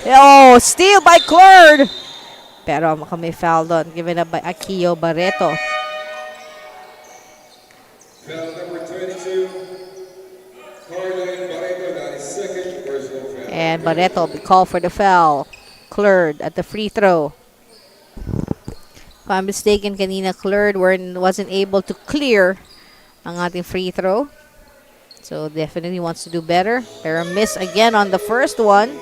Oh, steal by Clerd. Pero may foul doon. Given up by Akio Barreto. Foul number 22. Carline Barreto, 92nd personal foul. And Barreto will be called for the foul. Clerd at the free throw. If I'm mistaken, kanina Clerd wasn't able to clear ang ating free throw. So definitely wants to do better. Pero miss again on the first one.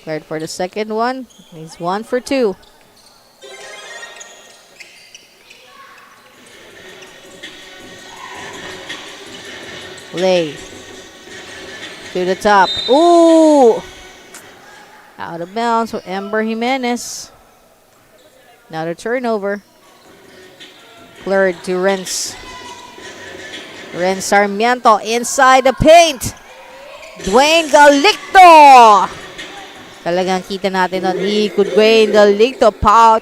Cleared for the second one. He's 1 for 2. Lay. To the top. Ooh! Out of bounds for Ember Jimenez. Another turnover. Cleared to Renz. Renz Sarmiento inside the paint. Dwayne Galicto. Talagang kita natin on Dwayne Galicto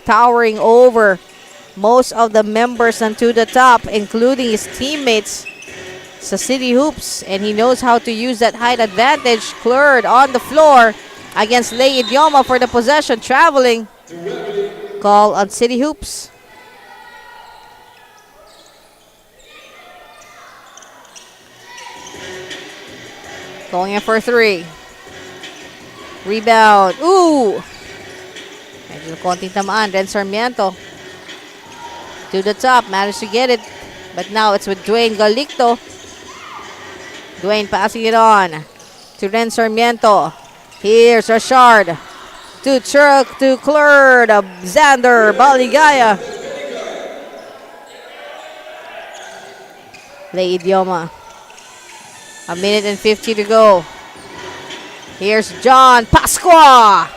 towering over most of the members and to the top, including his teammates sa Cityhoops. And he knows how to use that height advantage. Cleared on the floor against Lay Idioma for the possession. Traveling. Call on Cityhoops. Going in for 3. Rebound. Ooh! Medyo konting tamaan. Ren Sarmiento. To the top. Managed to get it. But now it's with Dwayne Galicto. Dwayne passing it on to Ren Sarmiento. Here's Rashard. To Cleared. Xander Baligaya. Lay Idioma. 1:50 to go. Here's John Pasqua.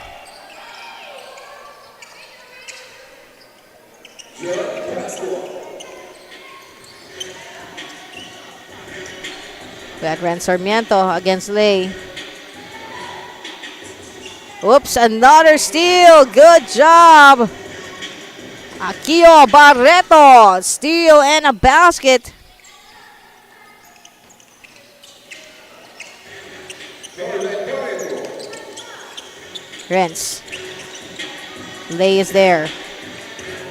We got Ren Sarmiento against Lay. Oops, another steal. Good job. Akio Barreto. Steal and a basket. Renz. Lay is there.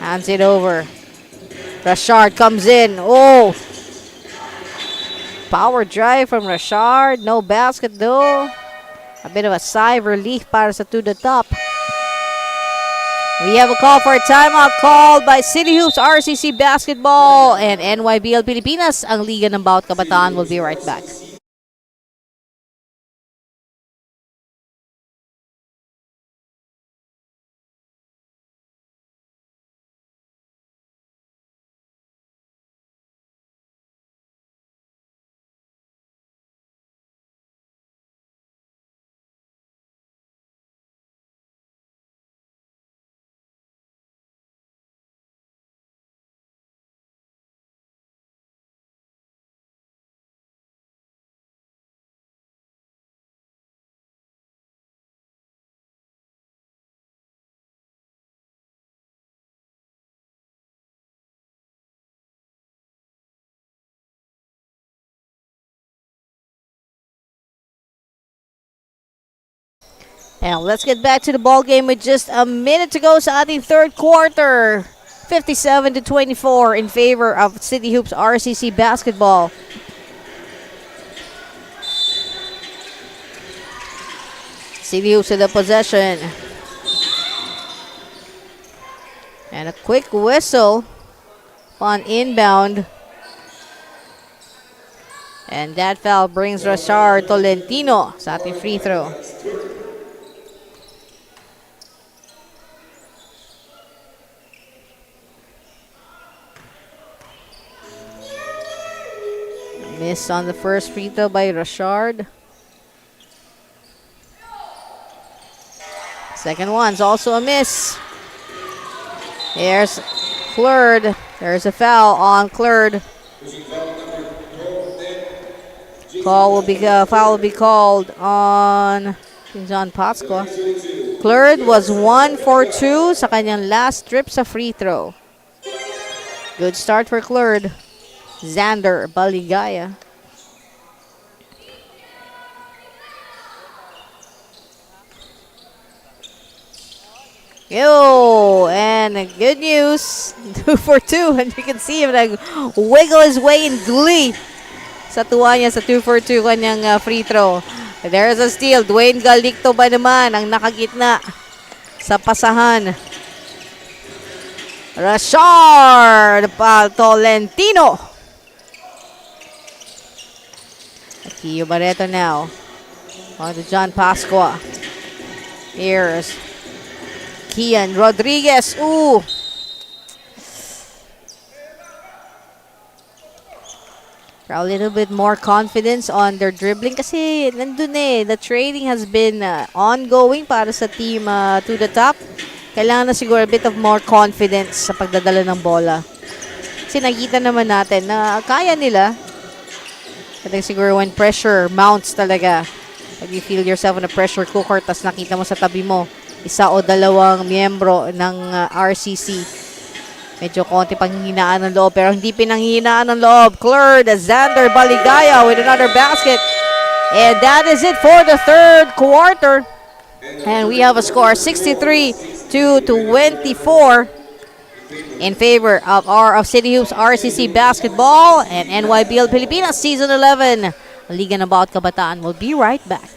Hands it over. Rashard comes in. Oh! Power drive from Rashard. No basket though. A bit of a sigh of relief para sa to the top. We have a call for a timeout called by Cityhoops, RCC Basketball, and NYBL Pilipinas. Ang Liga ng Bawat Kabataan will be right back. And let's get back to the ball game with just a minute to go sa ating third quarter. 57-24 in favor of Cityhoops RCC Basketball. Cityhoops with the possession. And a quick whistle on inbound. And that foul brings Rashard Tolentino sa ating free throw. Miss on the first free throw by Rashard. Second one's also a miss. Here's Cleared. There's a foul on Cleared. Foul will be called on John Pasqua. Cleared was 1 for 2 sa kanyang last trip sa free throw. Good start for Cleared. Xander Baligaya. Yo, and good news, 2 for 2, and you can see him like wiggle his way in glee sa tuwa niya sa 2 for 2 kanyang free throw. There's a steal. Dwayne Galicto ba naman ang nakagitna sa pasahan. Rashard Tolentino. Akio Barreto now. On to John Pasqua. Here's Kian Rodriguez. Ooh. A little bit more confidence on their dribbling kasi nandun eh. The training has been ongoing para sa team to the top. Kailangan na siguro a bit of more confidence sa pagdadala ng bola. Kasi nakita naman natin na kaya nila. Kasi siguro when pressure mounts talaga. Pag you feel yourself in a pressure cooker tas nakita mo sa tabi mo isa o dalawang miyembro ng RCC. Medyo konti panghihinaan ng loob pero hindi pinanghihinaan ng loob. Claire Xander Baligaya with another basket. And that is it for the third quarter. And we have a score 63-24 in favor of Cityhoops RCC Basketball and Nybl Pilipinas Season 11. Liga ng Bawat Kabataan. We'll be right back.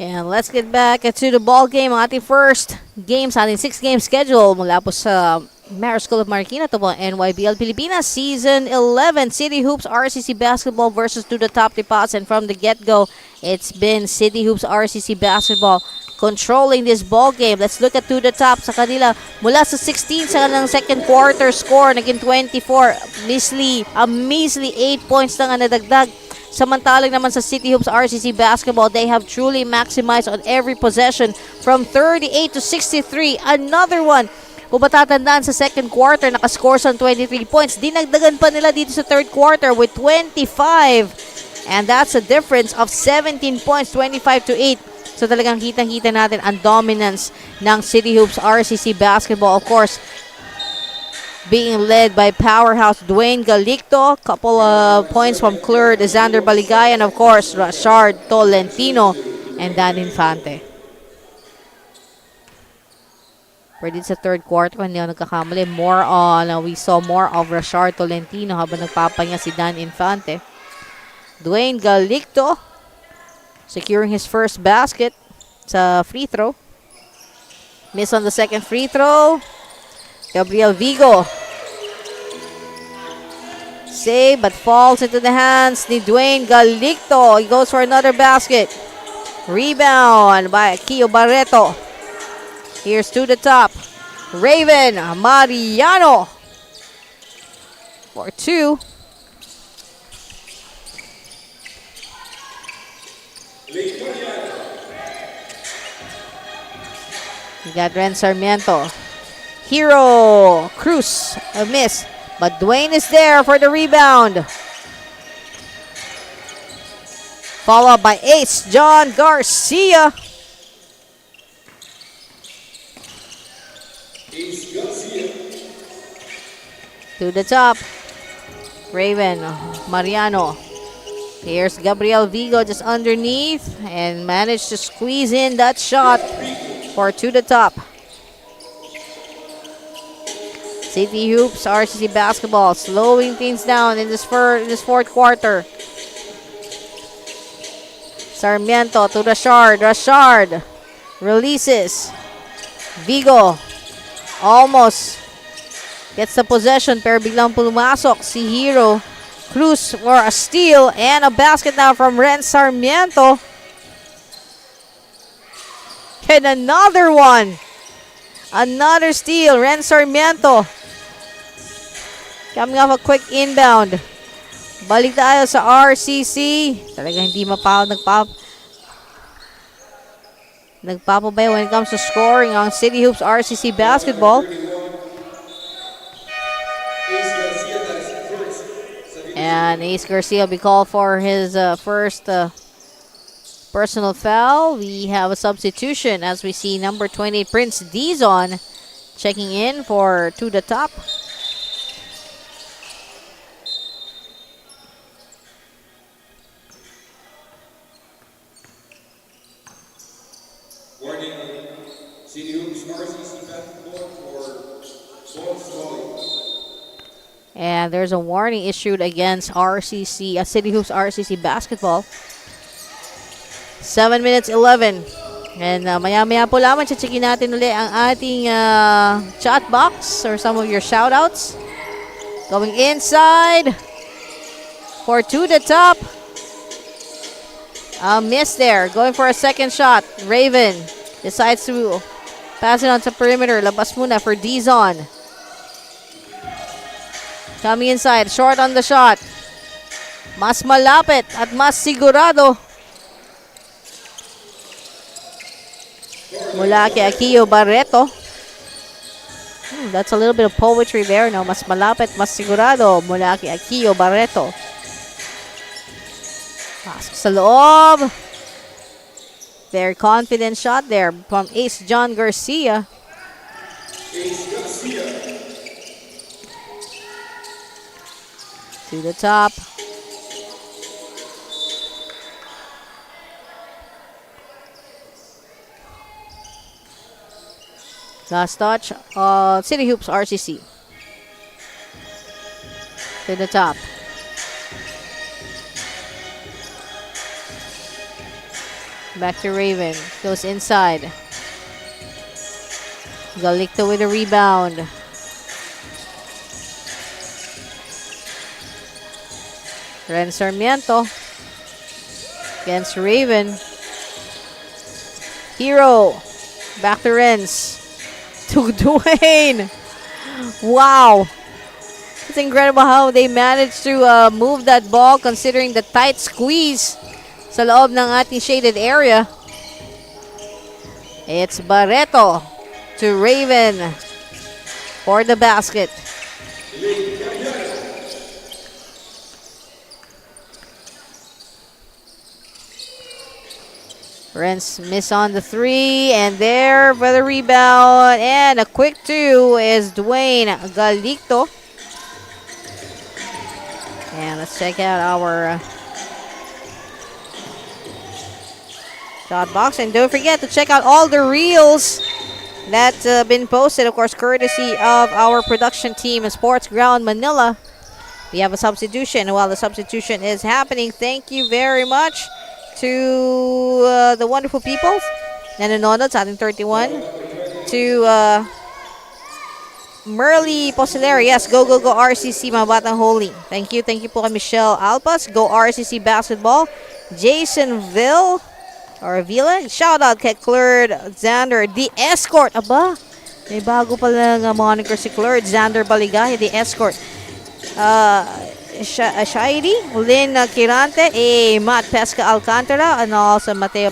And let's get back to the ball game. Ang ating first game sa ating 6-game schedule mula po sa Marist School of Marikina. Ito po Nybl Pilipinas Season 11 Cityhoops RCC Basketball versus to the top Tipots. And from the get-go, it's been Cityhoops RCC Basketball controlling this ball game. Let's look at to the top sa kanila. Mula sa 16 sa kanilang second quarter score, naging 24. A measly 8 points lang ang nadagdag. Samantalang naman sa Cityhoops RCC Basketball, they have truly maximized on every possession from 38 to 63. Another one. Kung matatandaan sa second quarter, nakascore sa 23 points. Dinagdagan pa nila dito sa third quarter with 25. And that's a difference of 17 points, 25 to 8. So talagang kitang-kita natin ang dominance ng Cityhoops RCC Basketball. Of course, being led by powerhouse Dwayne Galicto, couple of points from Claire Xander Baligaya, and of course Rashard Tolentino and Dan Infante. Pero dito sa third quarter, kung hindi ako nagkakamali, we saw more of Rashard Tolentino habang nagpapahinga si Dan Infante. Dwayne Galicto securing his first basket sa free throw. Miss on the second free throw. Gabriel Vigo. Save but falls into the hands ni Dwayne Galicto. He goes for another basket. Rebound by Kio Barreto. Here's to the top. Raven Mariano for two. We got Ren Sarmiento. Hero Cruz, a miss, but Dwayne is there for the rebound. Followed by Ace John Garcia. To the top, Raven Mariano. Here's Gabriel Vigo just underneath and managed to squeeze in that shot for to the top. Cityhoops RCC Basketball slowing things down in this fourth quarter. Sarmiento to Rashard. Rashard releases. Vigo almost gets the possession pero biglang pumasok si Hero Cruz for a steal and a basket now from Ren Sarmiento. And another one. Another steal. Ren Sarmiento coming off a quick inbound. Balik tayo sa RCC. Talagang hindi nagpapabay when it comes to scoring on Cityhoops RCC Basketball. And And Ace Garcia will be called for his first personal foul. We have a substitution as we see number 20 Prince Dizon checking in for to the top. Warning, Cityhoops RCC basketball for ball stalling. And there's a warning issued against RCC, Cityhoops RCC basketball. 7 minutes 11. And maya-maya po lamang, checkin natin ulit ang ating chat box or some of your shoutouts. Going inside for to the top. A miss there. Going for a second shot. Raven decides to pass it on to perimeter. Labas muna for Dizon. Coming inside. Short on the shot. Mas malapit at mas sigurado mula kay Akio Barreto. That's a little bit of poetry there, no? Mas malapit, mas sigurado mula kay Akio Barreto. Pasok sa loob. Very confident shot there from Ace John Garcia. Ace Garcia. To the top. Last touch, Cityhoops RCC. To the top. Back to Raven. Goes inside. Galicto with a rebound. Ren Sarmiento against Raven. Hero. Back to Renz. To Dwayne. Wow. It's incredible how they managed to move that ball considering the tight squeeze sa loob ng ating shaded area. It's Barreto to Raven for the basket. Renz miss on the three, and there for the rebound, and a quick two is Dwayne Galicto. And let's check out our shot box, and don't forget to check out all the reels that's been posted, of course, courtesy of our production team in Sports Ground Manila. We have a substitution. While the substitution is happening, thank you very much to the wonderful people na nanonood sa ating 31. To Merly Posilera, yes, go RCC, mga batang holy. Thank you po kay Michelle Alpas, go RCC basketball. Jason Ville, or Villa, shout out kay Claire Xander, the escort. Aba, may bago pala ng moniker si Claire Xander Baligaya, the escort. Shairi, Lynn Kirante, Matt Pesca Alcantara, and also Mateo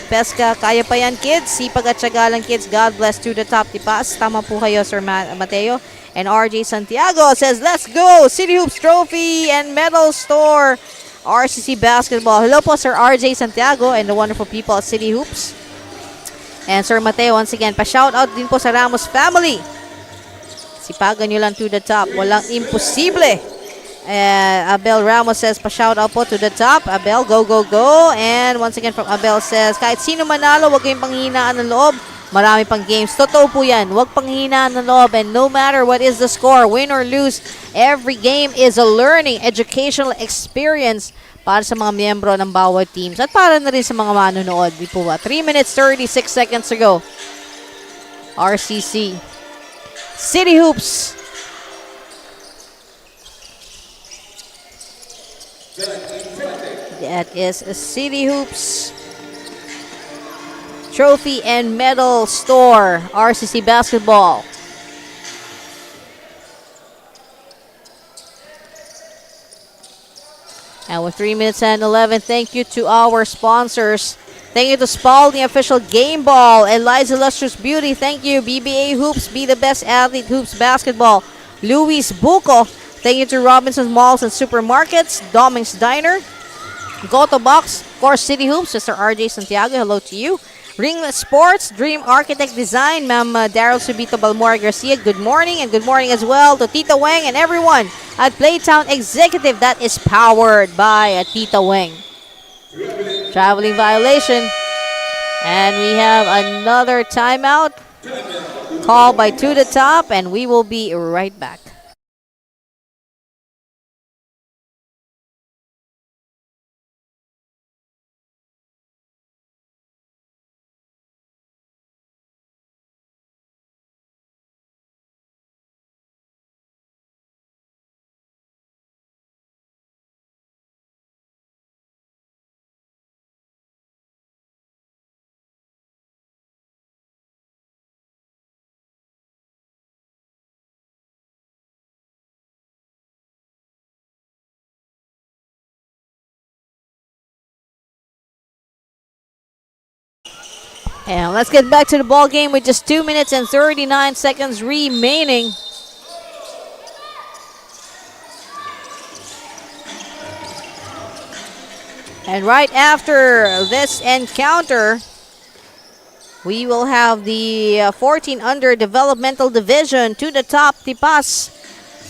Pesca. Kaya pa yan, kids. Sipag at syaga lang, kids. God bless to the top tipas. Tama po kayo, Sir Mateo. And RJ Santiago says, let's go! Cityhoops Trophy and Medal Store, RCC Basketball. Hello po, Sir RJ Santiago and the wonderful people at Cityhoops. And Sir Mateo, once again, pa-shoutout din po sa Ramos family. Sipagan nyo lang to the top. Walang imposible. Abel Ramos says, pa-shout out po to the top. Abel, go. And once again from Abel says, kahit sino manalo, huwag kayong panghinaan ng loob. Marami pang games. Totoo po yan. Huwag panghinaan ng loob. And no matter what is the score, win or lose, every game is a learning, educational experience para sa mga miyembro ng bawat teams. At para na rin sa mga manonood. Di po ba? 3 minutes, 36 seconds to go. RCC. Cityhoops. That is a Cityhoops Trophy and Medal Store, RCC Basketball. And with 3 minutes and 11, thank you to our sponsors. Thank you to Spalding Official Game Ball, Eliza Lustrous Beauty. Thank you, BBA Hoops, be the best athlete, Hoops Basketball. Luis Buco, Thank you to Robinson's Malls and Supermarkets, Doming's Diner, Go to Box, of course, City Hoops, Mr. RJ Santiago, hello to you. Ringlet Sports, Dream Architect Design, Ma'am Daryl Subito Balmora Garcia, good morning, and good morning as well to Tita Weng and everyone at Playtown Executive that is powered by Tita Weng. Traveling violation, and we have another timeout called by To The Top, and we will be right back. And let's get back to the ball game with just 2 minutes and 39 seconds remaining. And right after this encounter, we will have the 14 under developmental division To The Top Tipas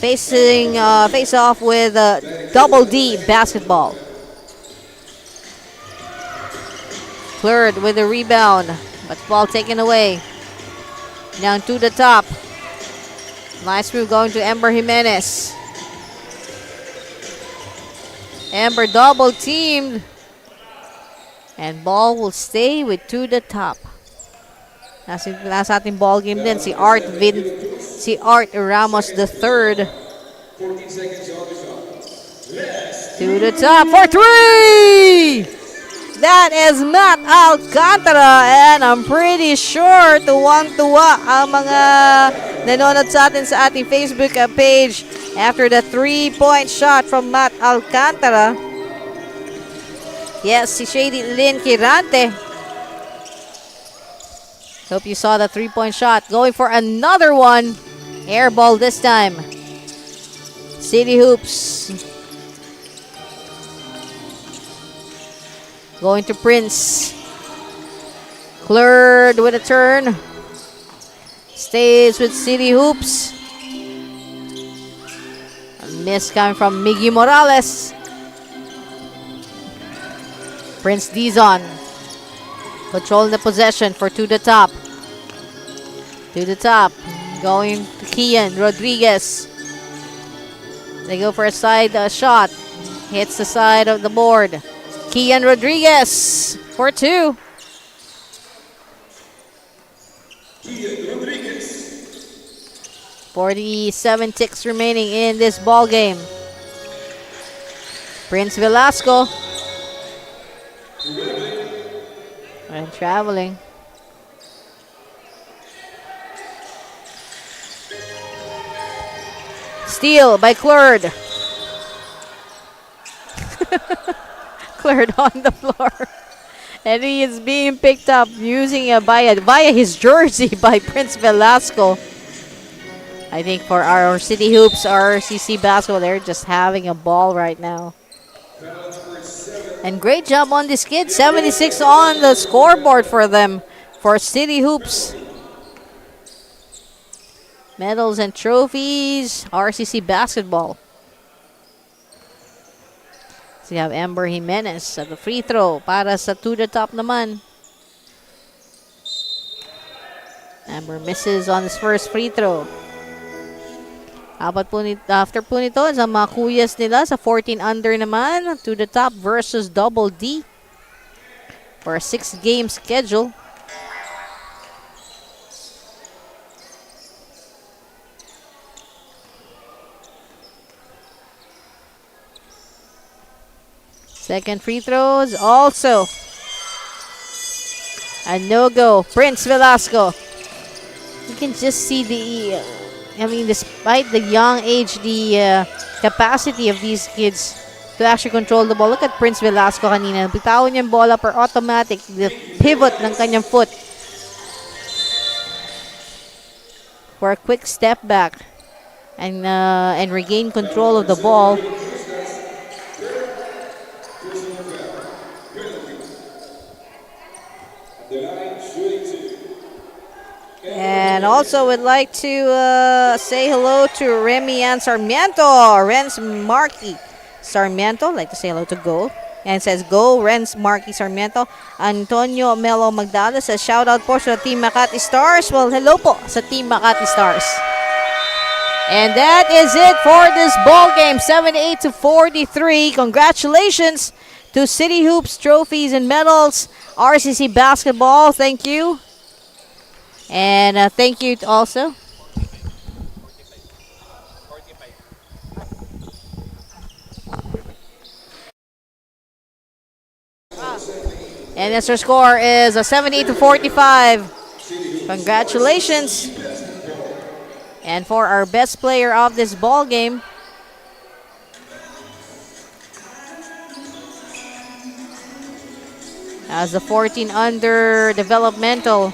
facing face off with Double D basketball. Cleared with a rebound, but ball taken away. Down To The Top. Nice move going to Ember Jimenez. Ember double teamed. And ball will stay with To The Top. Nasa ating ball game din si Art Ramos III. 14 seconds on the shot. To The Top for three! That is Matt Alcantara, and I'm pretty sure tuwang-tuwa ang mga nanonood sa atin sa ating Facebook page after the 3-point shot from Matt Alcantara. Yes, si Shady Lynn Kirante. Hope you saw the 3-point shot. Going for another one. Air ball this time. City Hoops. Going to Prince. Cleared with a turn. Stays with City Hoops. A miss coming from Miggy Morales. Prince Dizon. Controlling the possession for To The Top. To The Top. Going to Kian Rodriguez. They go for a side shot. Hits the side of the board. Kian Rodriguez for two. Kian Rodriguez. 47 ticks remaining in this ball game. Prince Velasco. And traveling. Steal by Cleared. Cleared on the floor. And he is being picked up using via his jersey by Prince Velasco. I think for our City Hoops, RCC basketball, they're just having a ball right now. And great job on this kid. 76 on the scoreboard for them, for City Hoops. Medals and trophies, RCC basketball. So you have Ember Jimenez at the free throw para sa To The Top naman. Ember misses on his first free throw. After po nito, sa mga kuyas nila sa 14 under naman, To The Top versus Double D for a 6-game schedule. Second free throws also a no-go. Prince Velasco. You can just see despite the young age, the capacity of these kids to actually control the ball. Look at Prince Velasco kanina. Bitawan niya yung bola per automatic. The pivot ng kanyang foot. For a quick step back. and regain control of the ball. And also would like to say hello to Remian Sarmiento, Renz Marky Sarmiento. Like to say hello to Go. And says, Go, Renz Marky Sarmiento. Antonio Melo Magdala says, shout out po sa Team Makati Stars. Well, hello po sa Team Makati Stars. And that is it for this ball game, 78-43. Congratulations to Cityhoops trophies and medals. RCC basketball, thank you. And thank you also. And that's our score is 78-45. Congratulations. And for our best player of this ball game, as the 14 under developmental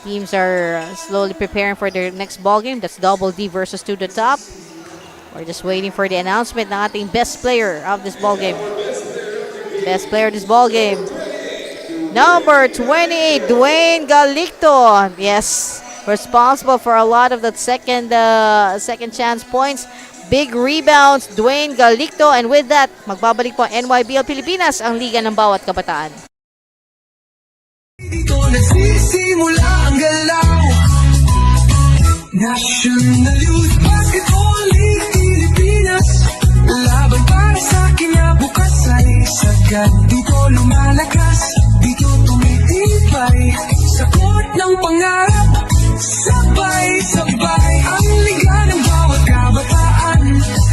teams are slowly preparing for their next ball game. That's Double D versus To The Top. We're just waiting for the announcement ng ating best player of this ball game. Best player of this ball game. Number 28, Dwayne Galicto. Yes, responsible for a lot of the second chance points. Big rebounds, Dwayne Galicto. And with that, magbabalik po ang NYBL Pilipinas, ang liga ng bawat kabataan. Dito nagsisimula ang galaw. National Youth Basketball League Pilipinas. Laban para sa kinabukasan. Sagad dito lumalakas. Dito tumitibay. Sa court ng pangarap. Sabay-sabay ang liga ng bawat kabataan.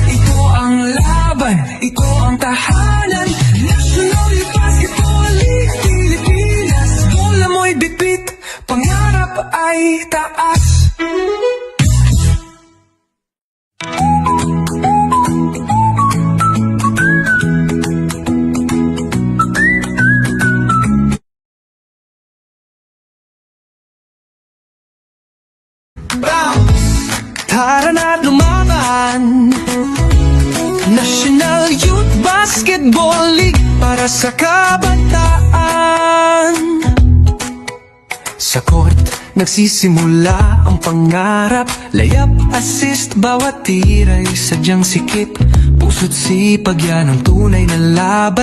Ito ang laban. Ito ang tahanan. National Youth Basketball League Pilipinas. Bola mo'y bitbit. Pangarap ay taas. Tara na't lumaban. National Youth Basketball League para sa kabataan. Sa court, nagsisimula ang pangarap. Layup, assist, bawat tira ay sadyang sikip. Puso't sipag yan ang tunay na laban.